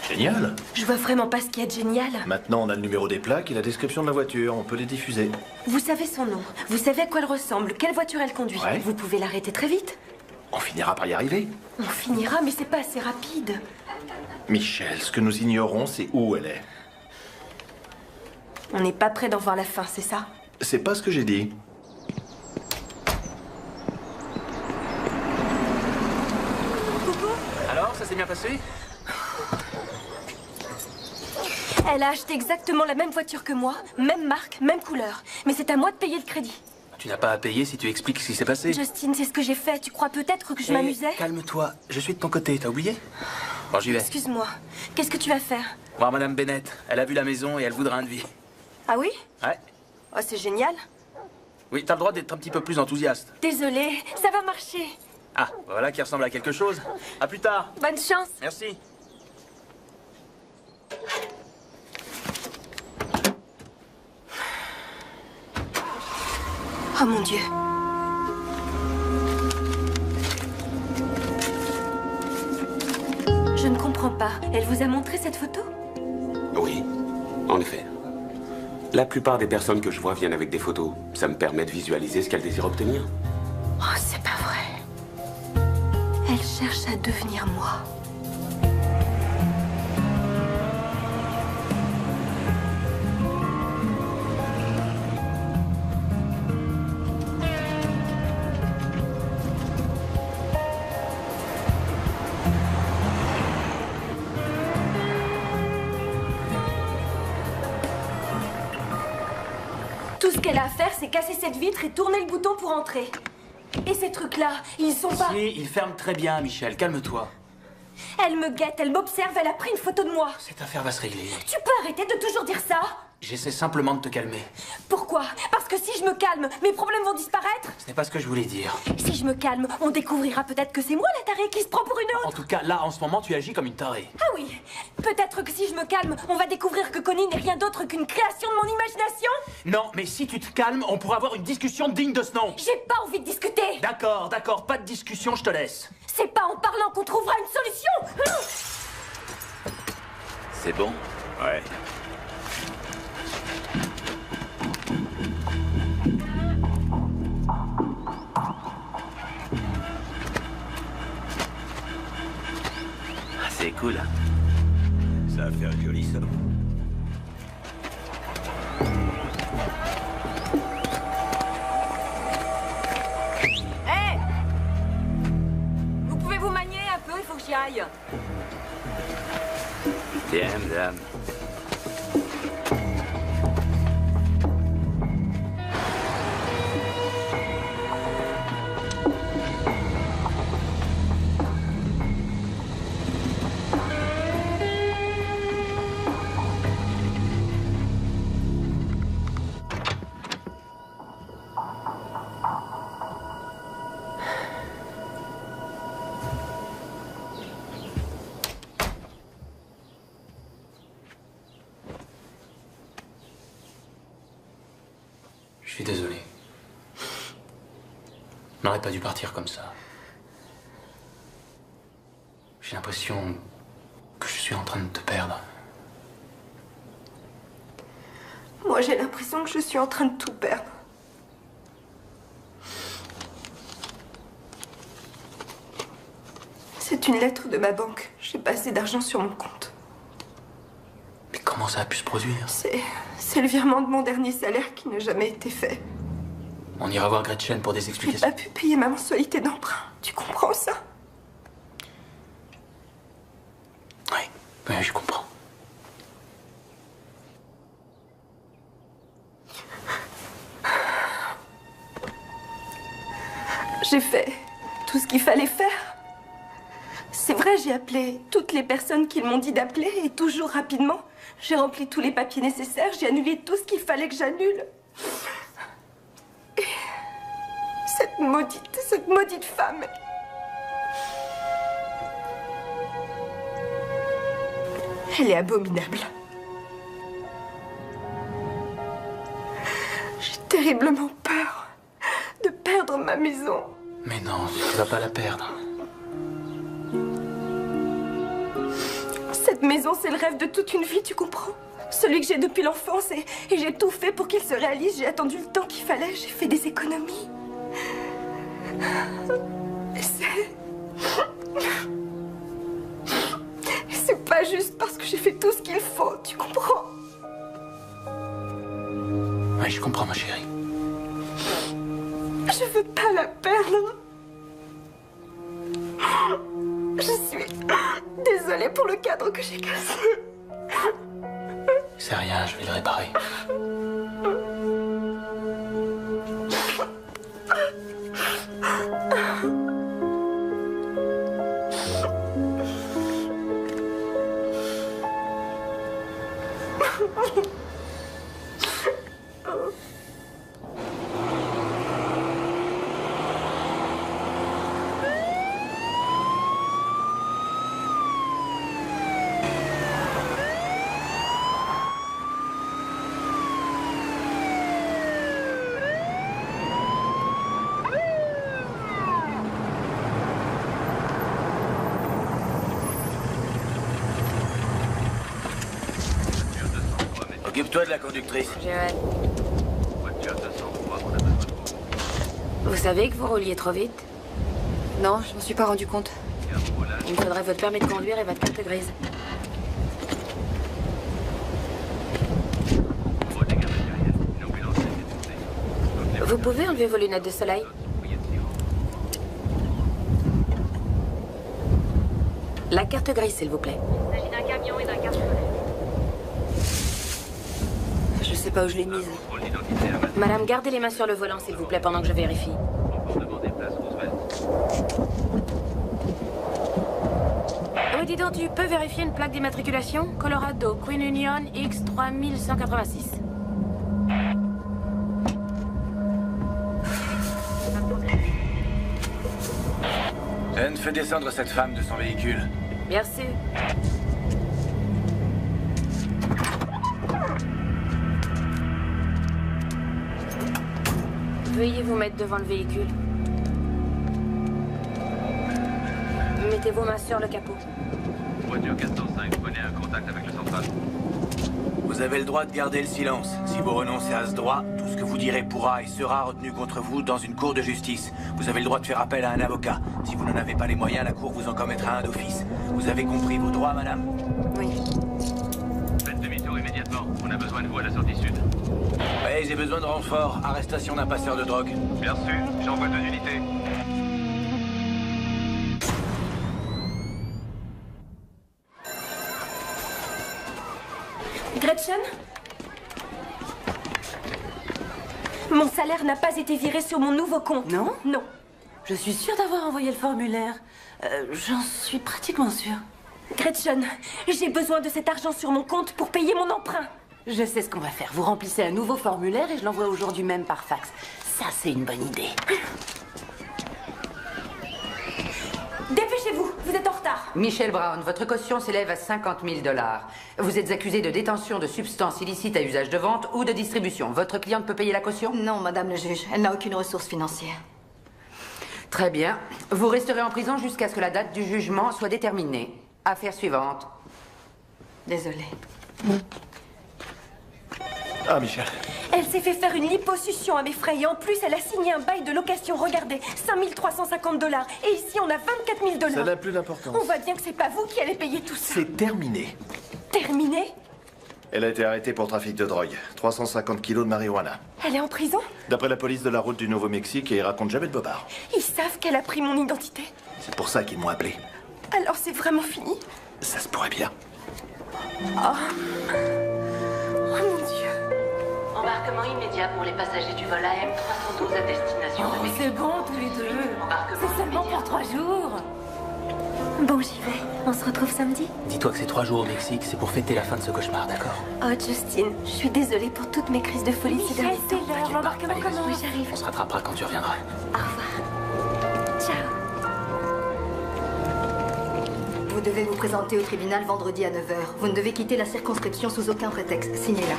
Génial. Je vois vraiment pas ce qu'il y a de génial. Maintenant, on a le numéro des plaques et la description de la voiture. On peut les diffuser. Vous savez son nom, vous savez à quoi elle ressemble, quelle voiture elle conduit. Ouais. Vous pouvez l'arrêter très vite. On finira par y arriver. On finira, mais c'est pas assez rapide. Michel, ce que nous ignorons, c'est où elle est. On n'est pas prêt d'en voir la fin, c'est ça? C'est pas ce que j'ai dit. Alors, ça s'est bien passé? Elle a acheté exactement la même voiture que moi, même marque, même couleur. Mais c'est à moi de payer le crédit. Tu n'as pas à payer si tu expliques ce qui s'est passé. Justine, c'est ce que j'ai fait. Tu crois peut-être que je m'amusais? Calme-toi, je suis de ton côté, t'as oublié? Bon, j'y vais. Excuse-moi. Qu'est-ce que tu vas faire? Voir Madame Bennett. Elle a vu la maison et elle voudra un devis. Ah oui? Ouais. Oh, c'est génial. Oui, t'as le droit d'être un petit peu plus enthousiaste. Désolée, ça va marcher. Ah, voilà qui ressemble à quelque chose. À plus tard. Bonne chance. Merci. Oh mon Dieu. Je ne comprends pas. Elle vous a montré cette photo? Oui, en effet. La plupart des personnes que je vois viennent avec des photos. Ça me permet de visualiser ce qu'elles désirent obtenir. Oh, c'est pas vrai. Elle cherche à devenir moi. Tout ce qu'elle a à faire, c'est casser cette vitre et tourner le bouton pour entrer. Et ces trucs-là, ils sont pas... Si, ils ferment très bien, Michel. Calme-toi. Elle me guette, elle m'observe, elle a pris une photo de moi. Cette affaire va se régler. Tu peux arrêter de toujours dire ça? J'essaie simplement de te calmer. Pourquoi? Parce que si je me calme, mes problèmes vont disparaître? Ce n'est pas ce que je voulais dire. Si je me calme, on découvrira peut-être que c'est moi la tarée qui se prend pour une autre. En tout cas, là, en ce moment, tu agis comme une tarée. Ah oui. Peut-être que si je me calme, on va découvrir que Connie n'est rien d'autre qu'une création de mon imagination. Non, mais si tu te calmes, on pourra avoir une discussion digne de ce nom. J'ai pas envie de discuter. D'accord, d'accord, pas de discussion, je te laisse. C'est pas en parlant qu'on trouvera une solution. C'est bon? Ouais. C'est cool. Ça va faire une jolie somme. Hé! Vous pouvez vous manier un peu, il faut que j'y aille. Bien, madame. Je suis désolé. On n'aurait pas dû partir comme ça. J'ai l'impression que je suis en train de te perdre. Moi, j'ai l'impression que je suis en train de tout perdre. C'est une lettre de ma banque. J'ai pas assez d'argent sur mon compte. Mais comment ça a pu se produire? C'est le virement de mon dernier salaire qui n'a jamais été fait. On ira voir Gretchen pour des J'ai explications. pas pu payer ma mensualité d'emprunt. Tu comprends ça? Oui, je comprends. J'ai fait tout ce qu'il fallait faire. C'est vrai, j'ai appelé toutes les personnes qu'ils m'ont dit d'appeler et toujours rapidement. J'ai rempli tous les papiers nécessaires, j'ai annulé tout ce qu'il fallait que j'annule. Et cette maudite femme. Elle est abominable. J'ai terriblement peur de perdre ma maison. Mais non, tu vas pas la perdre. Cette maison, c'est le rêve de toute une vie, tu comprends? Celui que j'ai depuis l'enfance et j'ai tout fait pour qu'il se réalise. J'ai attendu le temps qu'il fallait, j'ai fait des économies. C'est pas juste parce que j'ai fait tout ce qu'il faut, tu comprends? Oui, je comprends, ma chérie. Je veux pas la perdre. Je suis désolée pour le cadre que j'ai cassé. C'est rien, je vais le réparer. Occupe-toi de la conductrice. J'ai hâte. Vous savez que vous rouliez trop vite? Non, je m'en suis pas rendu compte. Il me faudrait votre permis de conduire et votre carte grise. Vous pouvez enlever vos lunettes de soleil? La carte grise, s'il vous plaît. Il s'agit d'un camion et d'un carte scolaire. Je sais pas où je l'ai mise. Madame, gardez les mains sur le volant, s'il vous plaît, pendant que je vérifie. Oui, dis donc, tu peux vérifier une plaque d'immatriculation? Colorado, Queen Union, X 3186. Anne, fais descendre cette femme de son véhicule. Bien sûr. Veuillez vous mettre devant le véhicule. Mettez vos mains sur le capot. Voiture 405, prenez un contact avec le central. Vous avez le droit de garder le silence. Si vous renoncez à ce droit, tout ce que vous direz pourra et sera retenu contre vous dans une cour de justice. Vous avez le droit de faire appel à un avocat. Si vous n'en avez pas les moyens, la cour vous en commettra un d'office. Vous avez compris vos droits, madame? Oui. Faites demi-tour immédiatement. On a besoin de vous à la sortie sud. Oui, j'ai besoin de renfort. Arrestation d'un passeur de drogue. Bien sûr, j'envoie 2 unités. Gretchen? Mon salaire n'a pas été viré sur mon nouveau compte. Non? Non. Je suis sûre d'avoir envoyé le formulaire. J'en suis pratiquement sûre. Gretchen, j'ai besoin de cet argent sur mon compte pour payer mon emprunt. Je sais ce qu'on va faire. Vous remplissez un nouveau formulaire et je l'envoie aujourd'hui même par fax. Ça, c'est une bonne idée. Dépêchez-vous, vous êtes en retard. Michelle Brown, votre caution s'élève à 50 000 $. Vous êtes accusé de détention de substances illicites à usage de vente ou de distribution. Votre cliente peut payer la caution? Non, madame le juge. Elle n'a aucune ressource financière. Très bien. Vous resterez en prison jusqu'à ce que la date du jugement soit déterminée. Affaire suivante. Désolée. Ah, Michel. Elle s'est fait faire une liposuction à mes frais et en plus elle a signé un bail de location. Regardez, 5 350 $. Et ici on a 24 000 $. Ça n'a plus d'importance. On voit bien que c'est pas vous qui allez payer tout ça. C'est terminé. Terminé? Elle a été arrêtée pour trafic de drogue. 350 kilos de marijuana. Elle est en prison? D'après la police de la route du Nouveau-Mexique, et ils racontent jamais de bobards. Ils savent qu'elle a pris mon identité. C'est pour ça qu'ils m'ont appelé. Alors c'est vraiment fini? Ça se pourrait bien. Oh mon Dieu. Embarquement immédiat pour les passagers du vol AM 312 à destination de Mexico. C'est bon tous les deux. C'est seulement pour 3 jours. Bon, j'y vais. On se retrouve samedi? Dis-toi que c'est 3 jours au Mexique, c'est pour fêter la fin de ce cauchemar, d'accord? Oh, Justine, je suis désolée pour toutes mes crises de folie ces derniers temps. L'embarquement commence. Oui, j'arrive. On se rattrapera quand tu reviendras. Au revoir. Ciao. vous devez vous présenter au tribunal vendredi à 9h. Vous ne devez quitter la circonscription sous aucun prétexte. Signez-la.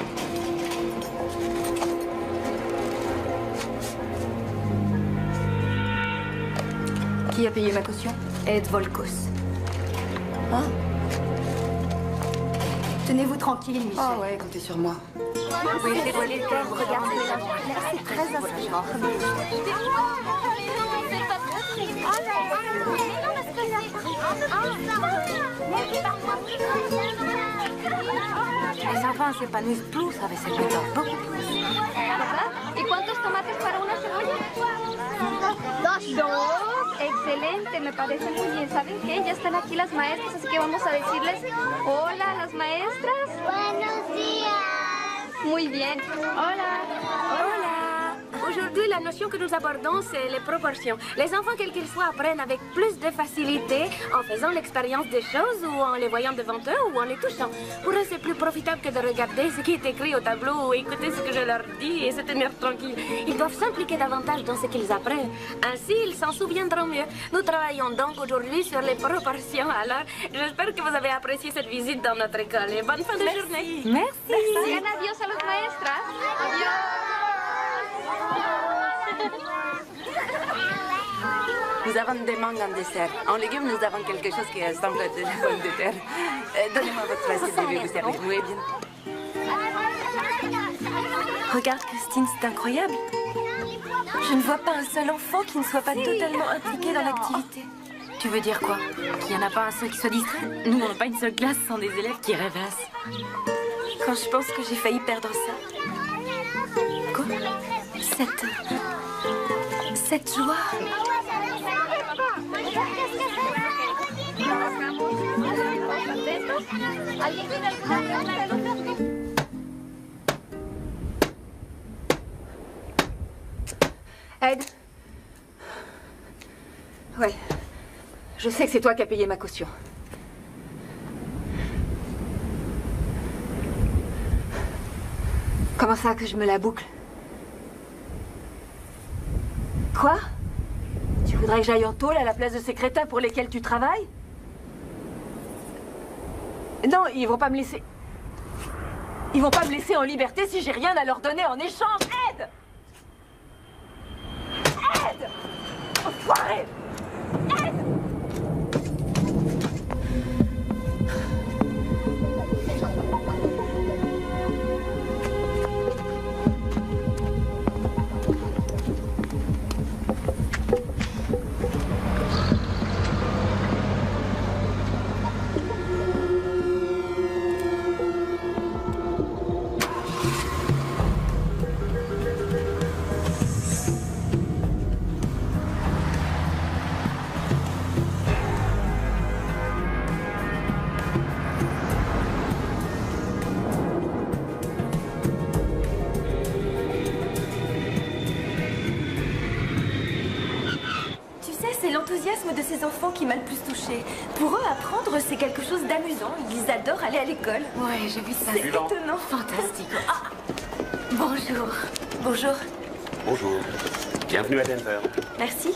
Qui a payé ma caution? Ed Volkos. Hein? Tenez-vous tranquille, Michel. Ah ouais, comptez sur moi. Oui, c'est quoi les termes? Regardez, c'est très inspirant. Les enfants s'épanouissent plus avec cette méthode, beaucoup plus. ¿Y cuántos tomates para una cebolla? Dos. Excelente, me parece muy bien. ¿Saben qué? Ya están aquí las maestras, así que vamos a decirles hola a las maestras. Buenos días. Muy bien. Hola. Hola. Aujourd'hui, la notion que nous abordons, c'est les proportions. Les enfants, quels qu'ils soient, apprennent avec plus de facilité en faisant l'expérience des choses ou en les voyant devant eux ou en les touchant. Pour eux, c'est plus profitable que de regarder ce qui est écrit au tableau ou écouter ce que je leur dis et se tenir tranquille. Ils doivent s'impliquer davantage dans ce qu'ils apprennent. Ainsi, ils s'en souviendront mieux. Nous travaillons donc aujourd'hui sur les proportions. Alors, j'espère que vous avez apprécié cette visite dans notre école et bonne fin de journée. Merci. Digan adiós a las maestras. Adiós. Nous avons des mangues en dessert. En légumes, nous avons quelque chose qui ressemble à de la pomme de terre. Donnez-moi votre assiette, je vais vous servir. Oui, bien. Regarde, Christine, c'est incroyable. Je ne vois pas un seul enfant qui ne soit pas totalement impliqué dans l'activité. Tu veux dire quoi? Qu'il n'y en a pas un seul qui soit distrait? Nous, on n'a pas une seule classe sans des élèves qui rêvassent. Quand je pense que j'ai failli perdre ça. Quoi? Cette joie. Ed? Ouais. Je sais que c'est toi qui as payé ma caution. Comment ça que je me la boucle? Quoi? Tu voudrais que j'aille en tôle à la place de ces crétins pour lesquels tu travailles? Non, ils vont pas me laisser... Ils vont pas me laisser en liberté si j'ai rien à leur donner en échange. Ed! Ed! Enfoiré! Ed! C'est l'enthousiasme de ces enfants qui m'a le plus touchée. Pour eux, apprendre, c'est quelque chose d'amusant. Ils adorent aller à l'école. Ouais, j'ai vu ça. C'est étonnant. Fantastique. Ah. Bonjour. Bonjour. Bonjour. Bienvenue à Denver. Merci.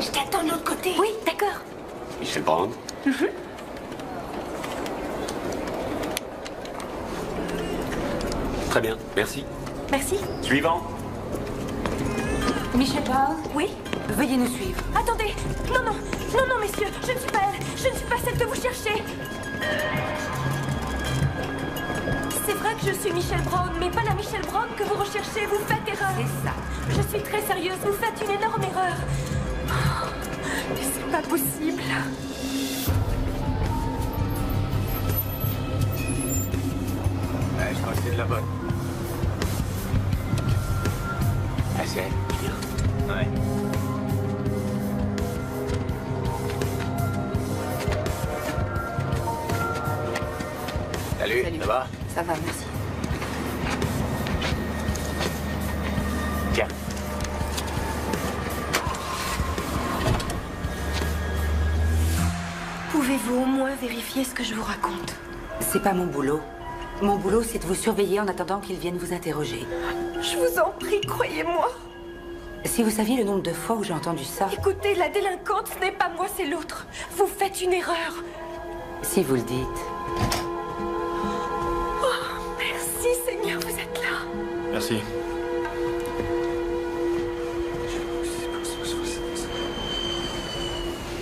Je t'attends de l'autre côté. Oui, d'accord. Michel Brown. Très bien, merci. Merci. Suivant. Michel Brown? Oui? Veuillez nous suivre. Attendez. Non, non. Non, non, messieurs. Je ne suis pas elle. Je ne suis pas celle que vous cherchez. C'est vrai que je suis Michel Brown, mais pas la Michel Brown que vous recherchez. Vous faites erreur. C'est ça. Je suis très sérieuse. Vous faites une énorme erreur. Oh, mais c'est pas possible. Ouais, je crois que c'est de la bonne. Ah, c'est bien. Ouais. Salut, ça va? Ça va, merci. Tiens. Pouvez-vous au moins vérifier ce que je vous raconte? C'est pas mon boulot. Mon boulot, c'est de vous surveiller en attendant qu'ils viennent vous interroger. Je vous en prie, croyez-moi. Si vous saviez le nombre de fois où j'ai entendu ça... Écoutez, la délinquante, ce n'est pas moi, c'est l'autre. Vous faites une erreur. Si vous le dites. Oh, merci Seigneur, vous êtes là. Merci.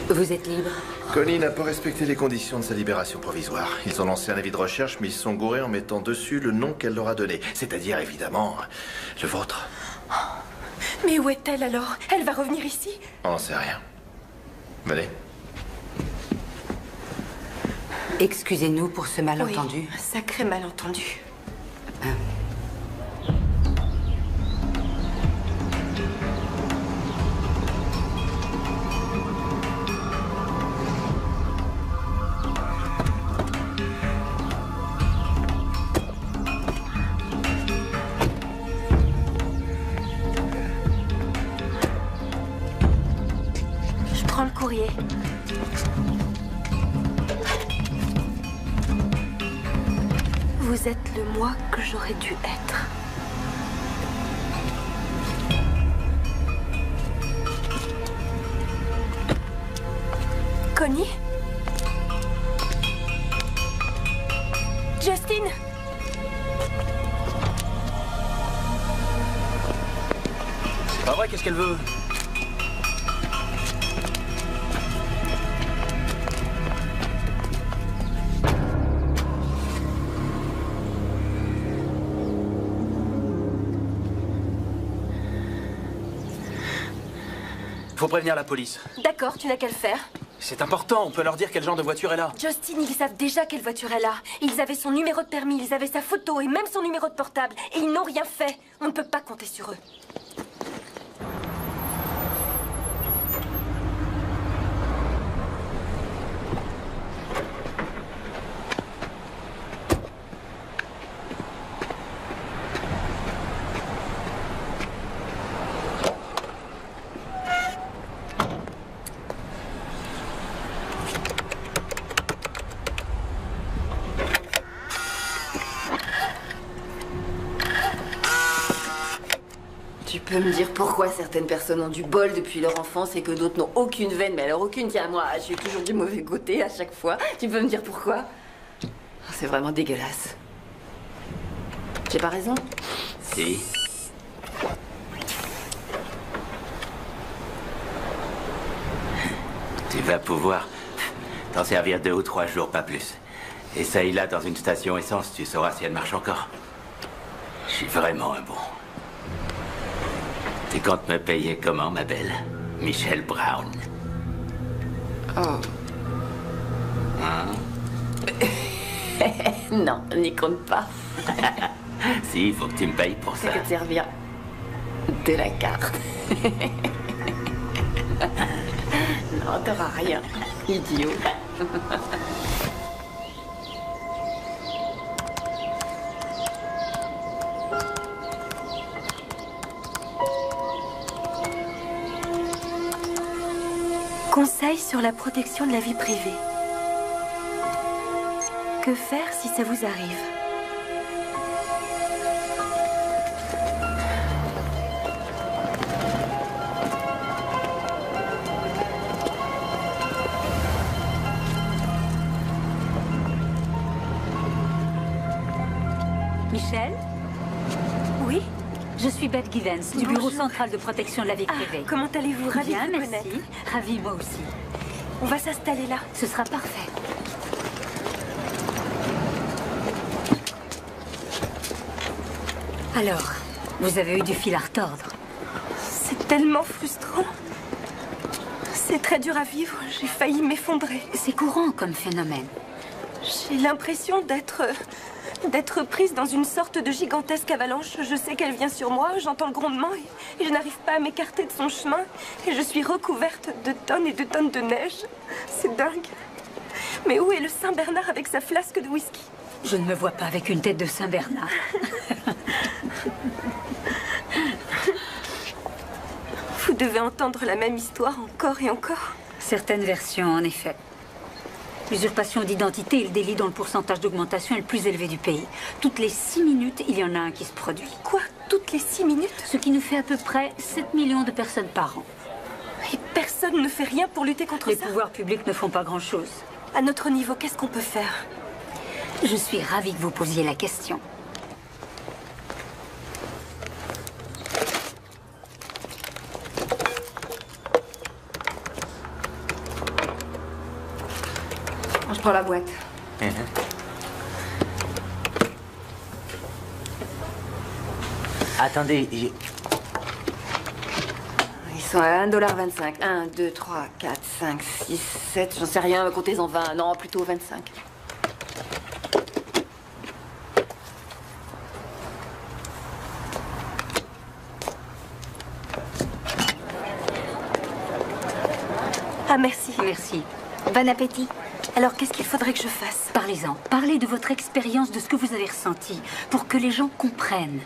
Vous êtes libre. Connie n'a pas respecté les conditions de sa libération provisoire. Ils ont lancé un avis de recherche, mais ils se sont gourés en mettant dessus le nom qu'elle leur a donné. C'est-à-dire, évidemment, le vôtre. Mais où est-elle alors? Elle va revenir ici? On n'en sait rien. Venez. Excusez-nous pour ce malentendu. Oui, un sacré malentendu. Je prends le courrier. Vous êtes le moi que j'aurais dû être. Connie? Justine? Pas vrai, qu'est-ce qu'elle veut? Faut prévenir la police. D'accord, tu n'as qu'à le faire. C'est important, on peut leur dire quel genre de voiture elle a. Justine, ils savent déjà quelle voiture elle a. Ils avaient son numéro de permis, ils avaient sa photo et même son numéro de portable. Et ils n'ont rien fait. On ne peut pas compter sur eux. Tu peux me dire pourquoi certaines personnes ont du bol depuis leur enfance et que d'autres n'ont aucune veine, mais alors aucune, tiens, moi, je suis toujours du mauvais côté à chaque fois. Tu peux me dire pourquoi? C'est vraiment dégueulasse. J'ai pas raison? Si. Tu vas pouvoir t'en servir 2 ou 3 jours, pas plus. Essaye-la dans une station essence, tu sauras si elle marche encore. Je suis vraiment un bon. Tu comptes me payer comment, ma belle? Michelle Brown. Oh. Hein? Non, n'y compte pas. Si, il faut que tu me payes pour ça. Ça va te servir de la carte. Non, t'auras rien. Idiot. Conseil sur la protection de la vie privée. Que faire si ça vous arrive? Michel? Oui? Je suis Beth Givens, du Bonjour. Bureau central de protection de la vie privée. Comment allez-vous? Ravie Bien, de vous merci. connaître. Ravie, moi aussi. On va s'installer là. Ce sera parfait. Alors, vous avez eu du fil à retordre. C'est tellement frustrant. C'est très dur à vivre. J'ai failli m'effondrer. C'est courant comme phénomène. J'ai l'impression d'être prise dans une sorte de gigantesque avalanche. Je sais qu'elle vient sur moi, j'entends le grondement et je n'arrive pas à m'écarter de son chemin. Et je suis recouverte de tonnes et de tonnes de neige. C'est dingue. Mais où est le Saint-Bernard avec sa flasque de whisky? Je ne me vois pas avec une tête de Saint-Bernard. Vous devez entendre la même histoire encore et encore. Certaines versions, en effet. L'usurpation d'identité est le délit dont le pourcentage d'augmentation est le plus élevé du pays. Toutes les 6 minutes, il y en a un qui se produit. Quoi? Toutes les 6 minutes? Ce qui nous fait à peu près 7 millions de personnes par an. Et personne ne fait rien pour lutter contre ça? Les pouvoirs publics ne font pas grand-chose. À notre niveau, qu'est-ce qu'on peut faire? Je suis ravie que vous posiez la question. Je prends la boîte. Attendez, Ils sont à 1,25 $. 1, 2, 3, 4, 5, 6, 7, j'en sais rien, comptez-en 20. Non, plutôt 25. Ah, merci. Merci. Bon appétit. Alors, qu'est-ce qu'il faudrait que je fasse? Parlez-en. Parlez de votre expérience, de ce que vous avez ressenti, pour que les gens comprennent.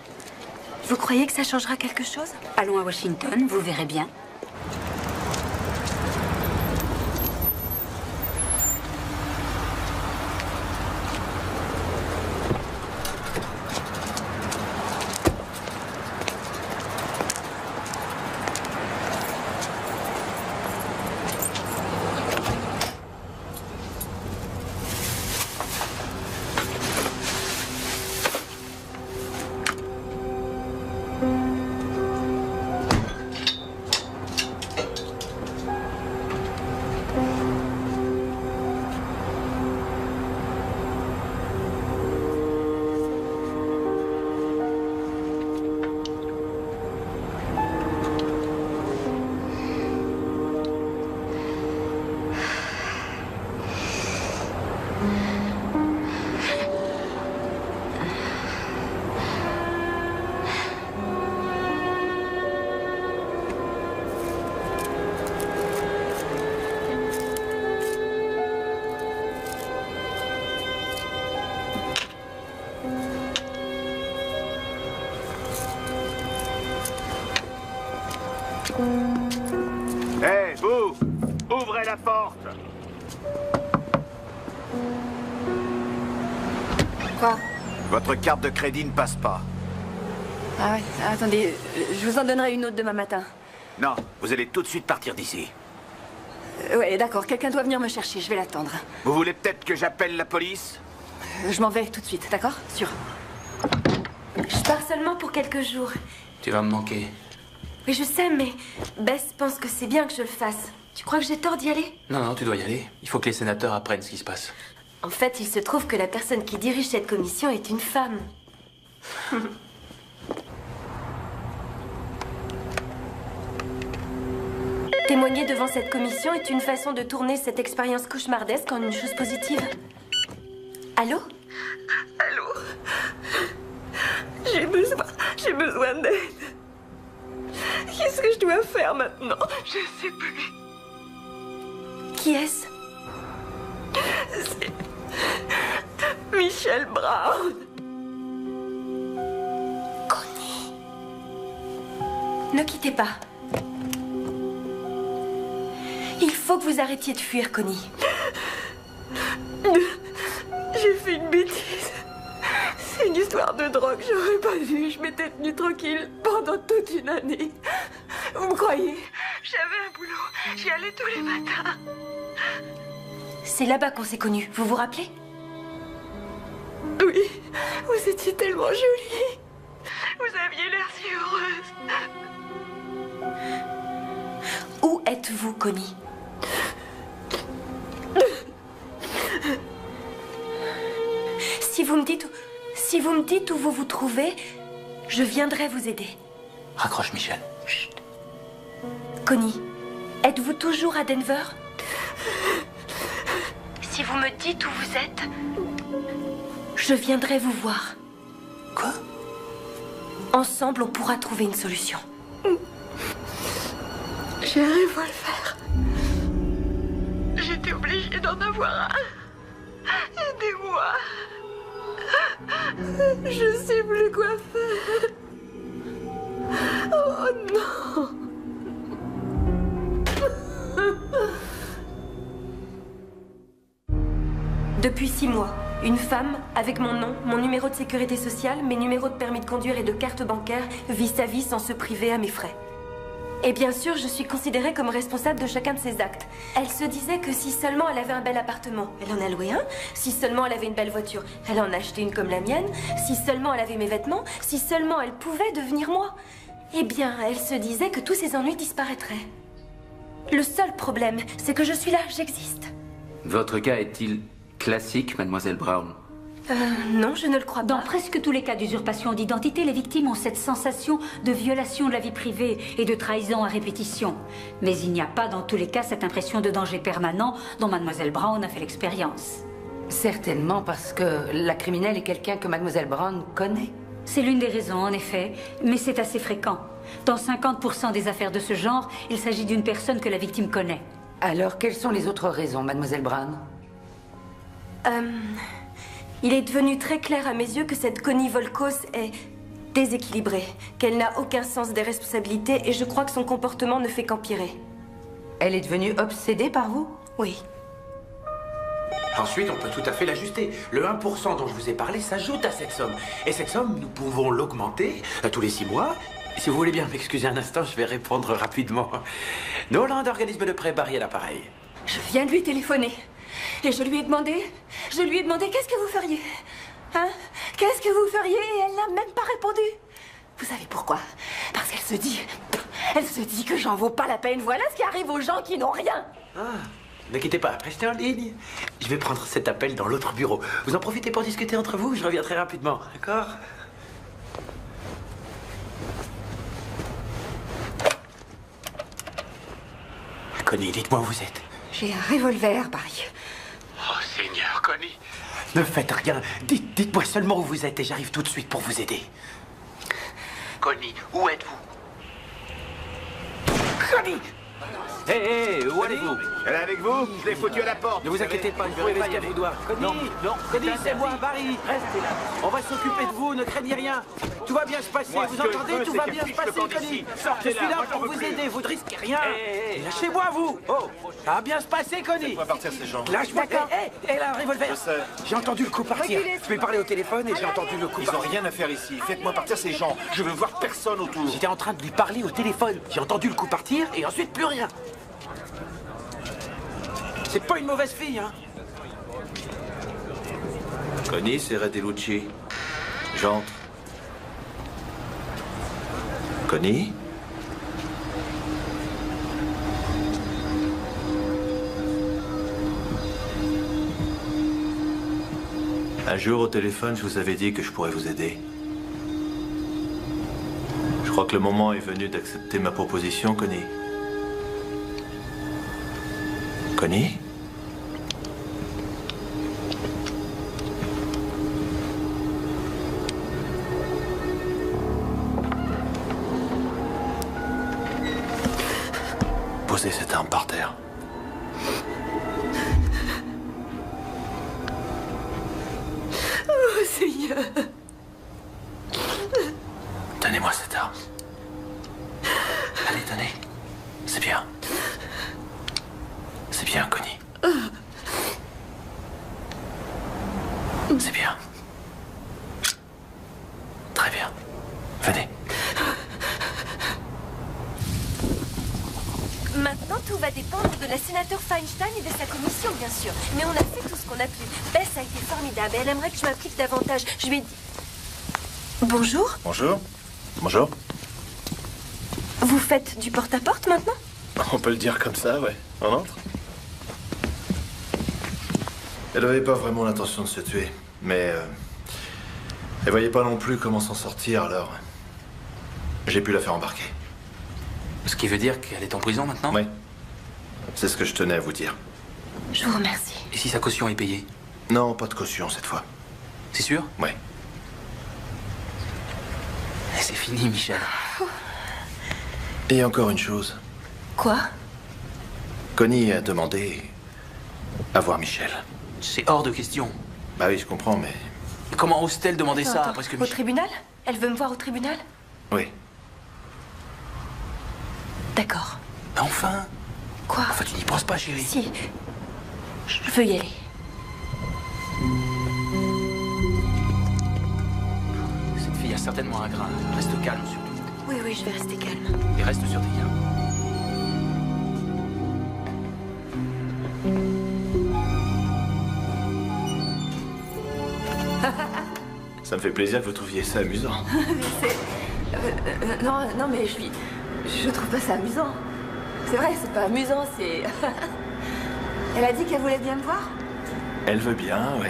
Vous croyez que ça changera quelque chose? Allons à Washington, vous verrez bien. Hé, vous! Ouvrez la porte! Quoi? Votre carte de crédit ne passe pas. Ah ouais, attendez, je vous en donnerai une autre demain matin. Non, vous allez tout de suite partir d'ici. Ouais, d'accord, quelqu'un doit venir me chercher, je vais l'attendre. Vous voulez peut-être que j'appelle la police? Je m'en vais tout de suite, d'accord? Sûr. Je pars seulement pour quelques jours. Tu vas me manquer. Oui, je sais, mais Bess pense que c'est bien que je le fasse. Tu crois que j'ai tort d'y aller? Non, non, tu dois y aller. Il faut que les sénateurs apprennent ce qui se passe. En fait, il se trouve que la personne qui dirige cette commission est une femme. Témoigner devant cette commission est une façon de tourner cette expérience cauchemardesque en une chose positive. Allô? Allô? J'ai besoin d'aide. Qu'est-ce que je dois faire maintenant? Je sais plus. Qui est-ce? C'est Michelle Brown. Connie. Ne quittez pas. Il faut que vous arrêtiez de fuir, Connie. J'ai fait une bêtise. C'est une histoire de drogue, j'aurais pas dû. Je m'étais tenue tranquille pendant toute une année. Vous me croyez? J'avais un boulot, j'y allais tous les matins. C'est là-bas qu'on s'est connus, vous vous rappelez? Oui, vous étiez tellement jolie. Vous aviez l'air si heureuse. Où êtes-vous, Connie? Si vous me dites où vous vous trouvez, je viendrai vous aider. Raccroche, Michel. Chut. Connie, êtes-vous toujours à Denver? Si vous me dites où vous êtes, je viendrai vous voir. Quoi? Ensemble, on pourra trouver une solution. J'arrive à le faire. J'étais obligée d'en avoir un. Aidez-moi. Je sais plus quoi faire. Oh non. Depuis 6 mois, une femme, avec mon nom, mon numéro de sécurité sociale, mes numéros de permis de conduire et de carte bancaire, vit sa vie sans se priver à mes frais. Et bien sûr, je suis considérée comme responsable de chacun de ses actes. Elle se disait que si seulement elle avait un bel appartement, elle en a loué un. Si seulement elle avait une belle voiture, elle en a acheté une comme la mienne. Si seulement elle avait mes vêtements, si seulement elle pouvait devenir moi. Eh bien, elle se disait que tous ses ennuis disparaîtraient. Le seul problème, c'est que je suis là, j'existe. Votre cas est-il classique, mademoiselle Brown? Non, je ne le crois pas. Dans presque tous les cas d'usurpation d'identité, les victimes ont cette sensation de violation de la vie privée et de trahison à répétition. Mais il n'y a pas dans tous les cas cette impression de danger permanent dont mademoiselle Brown a fait l'expérience. Certainement parce que la criminelle est quelqu'un que mademoiselle Brown connaît. C'est l'une des raisons, en effet, mais c'est assez fréquent. Dans 50% des affaires de ce genre, il s'agit d'une personne que la victime connaît. Alors, quelles sont les autres raisons, mademoiselle Brown? Il est devenu très clair à mes yeux que cette Connie Volkos est déséquilibrée, qu'elle n'a aucun sens des responsabilités et je crois que son comportement ne fait qu'empirer. Elle est devenue obsédée par vous? Oui. Ensuite, on peut tout à fait l'ajuster. Le 1% dont je vous ai parlé s'ajoute à cette somme. Et cette somme, nous pouvons l'augmenter tous les 6 mois. Si vous voulez bien m'excuser un instant, je vais répondre rapidement. Noland, organisme de prêt, Barry à l'appareil. Je viens de lui téléphoner. Et je lui ai demandé qu'est-ce que vous feriez? Hein? Qu'est-ce que vous feriez? Et elle n'a même pas répondu. Vous savez pourquoi? Parce qu'elle se dit que j'en vaux pas la peine. Voilà ce qui arrive aux gens qui n'ont rien. Ah, ne quittez pas, restez en ligne. Je vais prendre cet appel dans l'autre bureau. Vous en profitez pour discuter entre vous, je reviens très rapidement, d'accord? Connie, dites-moi où vous êtes. J'ai un revolver, Barry. Oh, Seigneur, Connie. Ne faites rien. Dites-moi seulement où vous êtes et j'arrive tout de suite pour vous aider. Connie, où êtes-vous? Connie! Hé, où allez-vous? Elle est avec vous? Je l'ai foutue à la porte. Ne vous inquiétez pas, je verrai ce qu'elle vous doit. Connie, non, Connie, c'est moi, Barry. Restez là. On va s'occuper de vous, ne craignez rien. Tout va bien se passer, vous entendez? Tout va bien se passer, Connie. Je suis là pour vous aider, vous ne risquez rien. Lâchez-moi, vous. Oh, ça va bien se passer, Connie. Faites-moi partir ces gens. Lâche-moi, elle a un revolver. Je sais. J'ai entendu le coup partir. Je vais parler au téléphone et j'ai entendu le coup Ils n'ont partir. rien à faire ici. Faites-moi partir ces gens. Je veux voir personne autour. J'étais en train de lui parler au téléphone. J'ai entendu le coup partir et ensuite plus rien. C'est pas une mauvaise fille, hein. Connie, c'est Redelucci. J'entre. Connie? Un jour au téléphone, je vous avais dit que je pourrais vous aider. Je crois que le moment est venu d'accepter ma proposition, Connie. Connie? Posez cette arme par terre. Oh, Seigneur. Donnez-moi cette arme. Allez, tenez. C'est bien. C'est bien, Connie. C'est bien. Très bien. Venez. Maintenant, tout va dépendre de la sénateur Feinstein et de sa commission, bien sûr. Mais on a fait tout ce qu'on a pu. Bess a été formidable. Elle aimerait que je m'applique davantage. Je lui ai dit... Bonjour. Bonjour. Bonjour. Vous faites du porte-à-porte maintenant? On peut le dire comme ça, ouais. On entre? Elle n'avait pas vraiment l'intention de se tuer, mais elle voyait pas non plus comment s'en sortir, alors j'ai pu la faire embarquer. Ce qui veut dire qu'elle est en prison maintenant? Oui. C'est ce que je tenais à vous dire. Je vous remercie. Et si sa caution est payée? Non, pas de caution cette fois. C'est sûr? Oui. C'est fini, Michel. Et encore une chose. Quoi? Connie a demandé à voir Michel. C'est hors de question. Bah oui, je comprends, mais... Comment ose-t-elle demander ça Attends, après ce que au Michel... tribunal? Elle veut me voir au tribunal? Oui. D'accord. Enfin? Quoi? Enfin, tu n'y penses pas, chérie? Si. Je veux y aller. certainement ingrat. Reste calme surtout. Oui, oui, je vais rester calme. Et reste sur tes gardes. Ça me fait plaisir que vous trouviez ça amusant. Mais c'est... non, mais je trouve pas ça amusant. C'est vrai, c'est pas amusant, c'est... Elle a dit qu'elle voulait bien me voir. Elle veut bien, oui.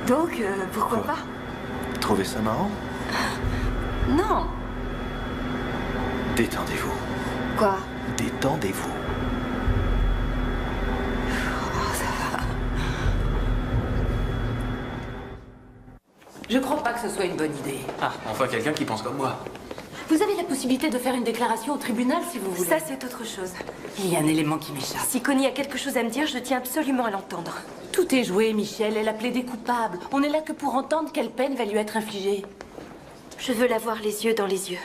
Donc, pourquoi pas? Trouvez ça marrant? Non. Détendez-vous. Quoi? Détendez-vous. Oh, ça va. Je crois pas que ce soit une bonne idée. Ah, enfin quelqu'un qui pense comme moi. Vous avez la possibilité de faire une déclaration au tribunal si vous voulez. Ça, c'est autre chose. Il y a un élément qui m'échappe. Si Connie a quelque chose à me dire, je tiens absolument à l'entendre. Tout est joué, Michel. Elle a plaidé coupable. On n'est là que pour entendre quelle peine va lui être infligée. Je veux la voir les yeux dans les yeux.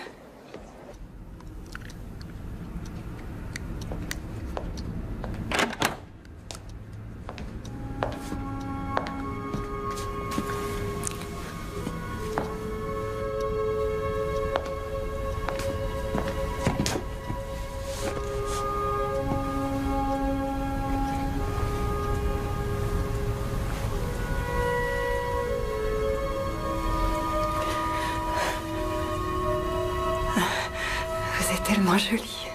Tellement jolie.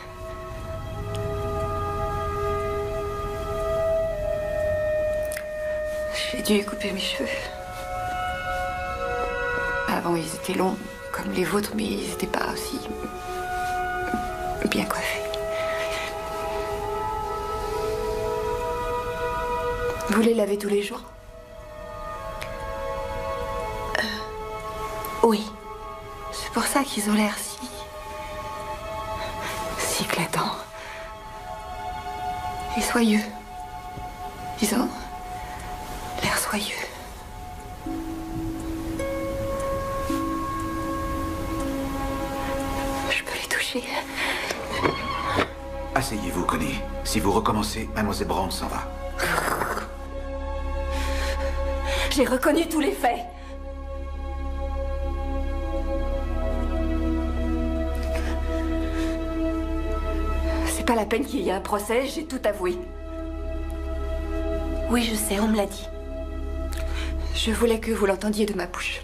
J'ai dû couper mes cheveux. Avant, ils étaient longs, comme les vôtres, mais ils n'étaient pas aussi bien coiffés. Vous les lavez tous les jours? Oui. C'est pour ça qu'ils ont l'air si éclatants. Et soyeux. Ils ont l'air soyeux. Je peux les toucher. Asseyez-vous, Connie. Si vous recommencez, Mademoiselle Brown s'en va. J'ai reconnu tous les faits. C'est pas la peine qu'il y ait un procès, j'ai tout avoué. Oui, je sais, on me l'a dit. Je voulais que vous l'entendiez de ma bouche.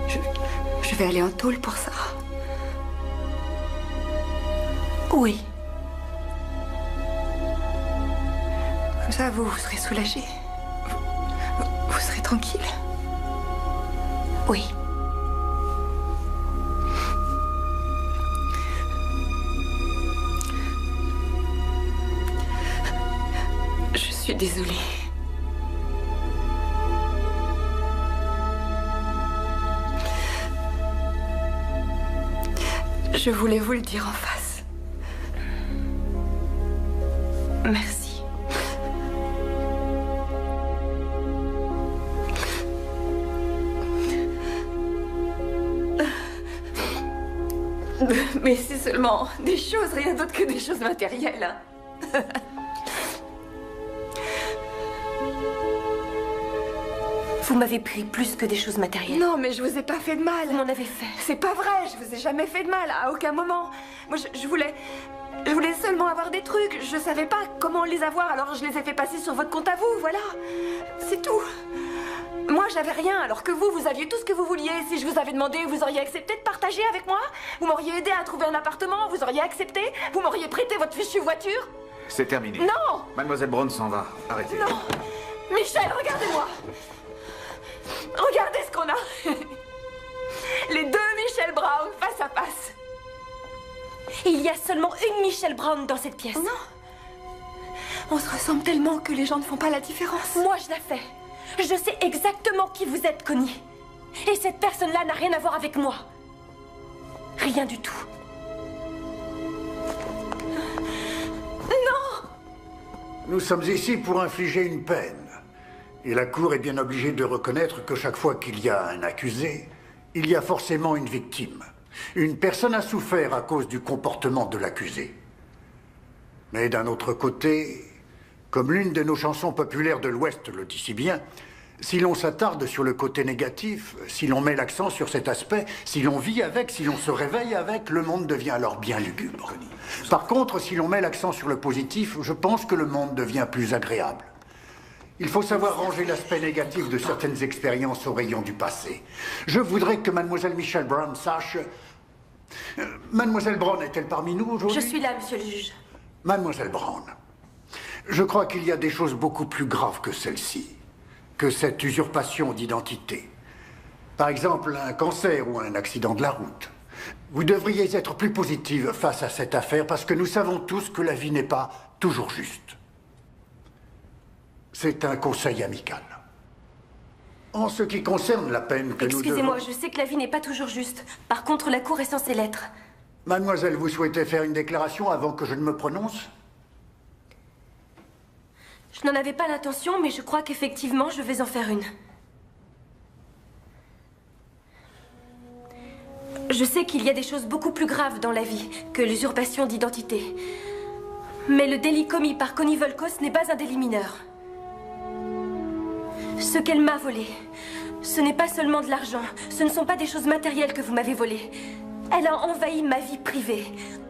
Je vais aller en tôle pour ça. Oui. Comme ça, vous serez soulagé. Vous serez tranquille. Oui. Je suis désolée. Je voulais vous le dire en face. Merci. Mais c'est seulement des choses, rien d'autre que des choses matérielles. Hein. Vous m'avez pris plus que des choses matérielles. Non, mais je vous ai pas fait de mal. Vous m'en avez fait. C'est pas vrai, je vous ai jamais fait de mal, à aucun moment. Moi, je voulais seulement avoir des trucs. Je savais pas comment les avoir, alors je les ai fait passer sur votre compte à vous, voilà. C'est tout. Moi, j'avais rien, alors que vous aviez tout ce que vous vouliez. Si je vous avais demandé, vous auriez accepté de partager avec moi? Vous m'auriez aidé à trouver un appartement? Vous auriez accepté? Vous m'auriez prêté votre fichue voiture? C'est terminé. Non! Mademoiselle Brown s'en va. Arrêtez. Non! Michel, regardez-moi! Regardez ce qu'on a! Les deux Michel Brown face à face. Il y a seulement une Michel Brown dans cette pièce. Non. On se ressemble tellement que les gens ne font pas la différence. Moi, je la fais. Je sais exactement qui vous êtes, Connie. Et cette personne-là n'a rien à voir avec moi. Rien du tout. Non! Nous sommes ici pour infliger une peine. Et la Cour est bien obligée de reconnaître que chaque fois qu'il y a un accusé, il y a forcément une victime. Une personne a souffert à cause du comportement de l'accusé. Mais d'un autre côté, comme l'une de nos chansons populaires de l'Ouest le dit si bien, Si l'on s'attarde sur le côté négatif, si l'on met l'accent sur cet aspect, si l'on vit avec, si l'on se réveille avec, le monde devient alors bien lugubre. Par contre, si l'on met l'accent sur le positif, je pense que le monde devient plus agréable. Il faut savoir ranger l'aspect négatif de certaines expériences au rayon du passé. Je voudrais que Mademoiselle Michelle Brown sache... Mademoiselle Brown est-elle parmi nous aujourd'hui? Je suis là, monsieur le juge. Mademoiselle Brown, je crois qu'il y a des choses beaucoup plus graves que celle-ci, que cette usurpation d'identité. Par exemple, un cancer ou un accident de la route. Vous devriez être plus positive face à cette affaire parce que nous savons tous que la vie n'est pas toujours juste. C'est un conseil amical. En ce qui concerne la peine que nous devons... Excusez-moi, je sais que la vie n'est pas toujours juste. Par contre, la cour est censée l'être. Mademoiselle, vous souhaitez faire une déclaration avant que je ne me prononce? Je n'en avais pas l'intention, mais je crois qu'effectivement, je vais en faire une. Je sais qu'il y a des choses beaucoup plus graves dans la vie que l'usurpation d'identité. Mais le délit commis par Connie Volkos n'est pas un délit mineur. Ce qu'elle m'a volé, ce n'est pas seulement de l'argent, ce ne sont pas des choses matérielles que vous m'avez volées. Elle a envahi ma vie privée,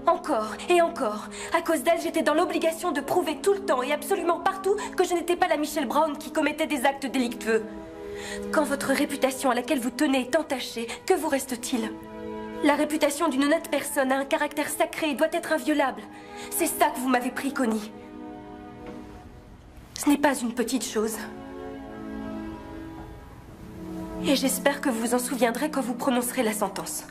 encore et encore. À cause d'elle, j'étais dans l'obligation de prouver tout le temps et absolument partout que je n'étais pas la Michelle Brown qui commettait des actes délictueux. Quand votre réputation à laquelle vous tenez est entachée, que vous reste-t-il? La réputation d'une honnête personne a un caractère sacré et doit être inviolable. C'est ça que vous m'avez pris, Connie. Ce n'est pas une petite chose. Et j'espère que vous vous en souviendrez quand vous prononcerez la sentence.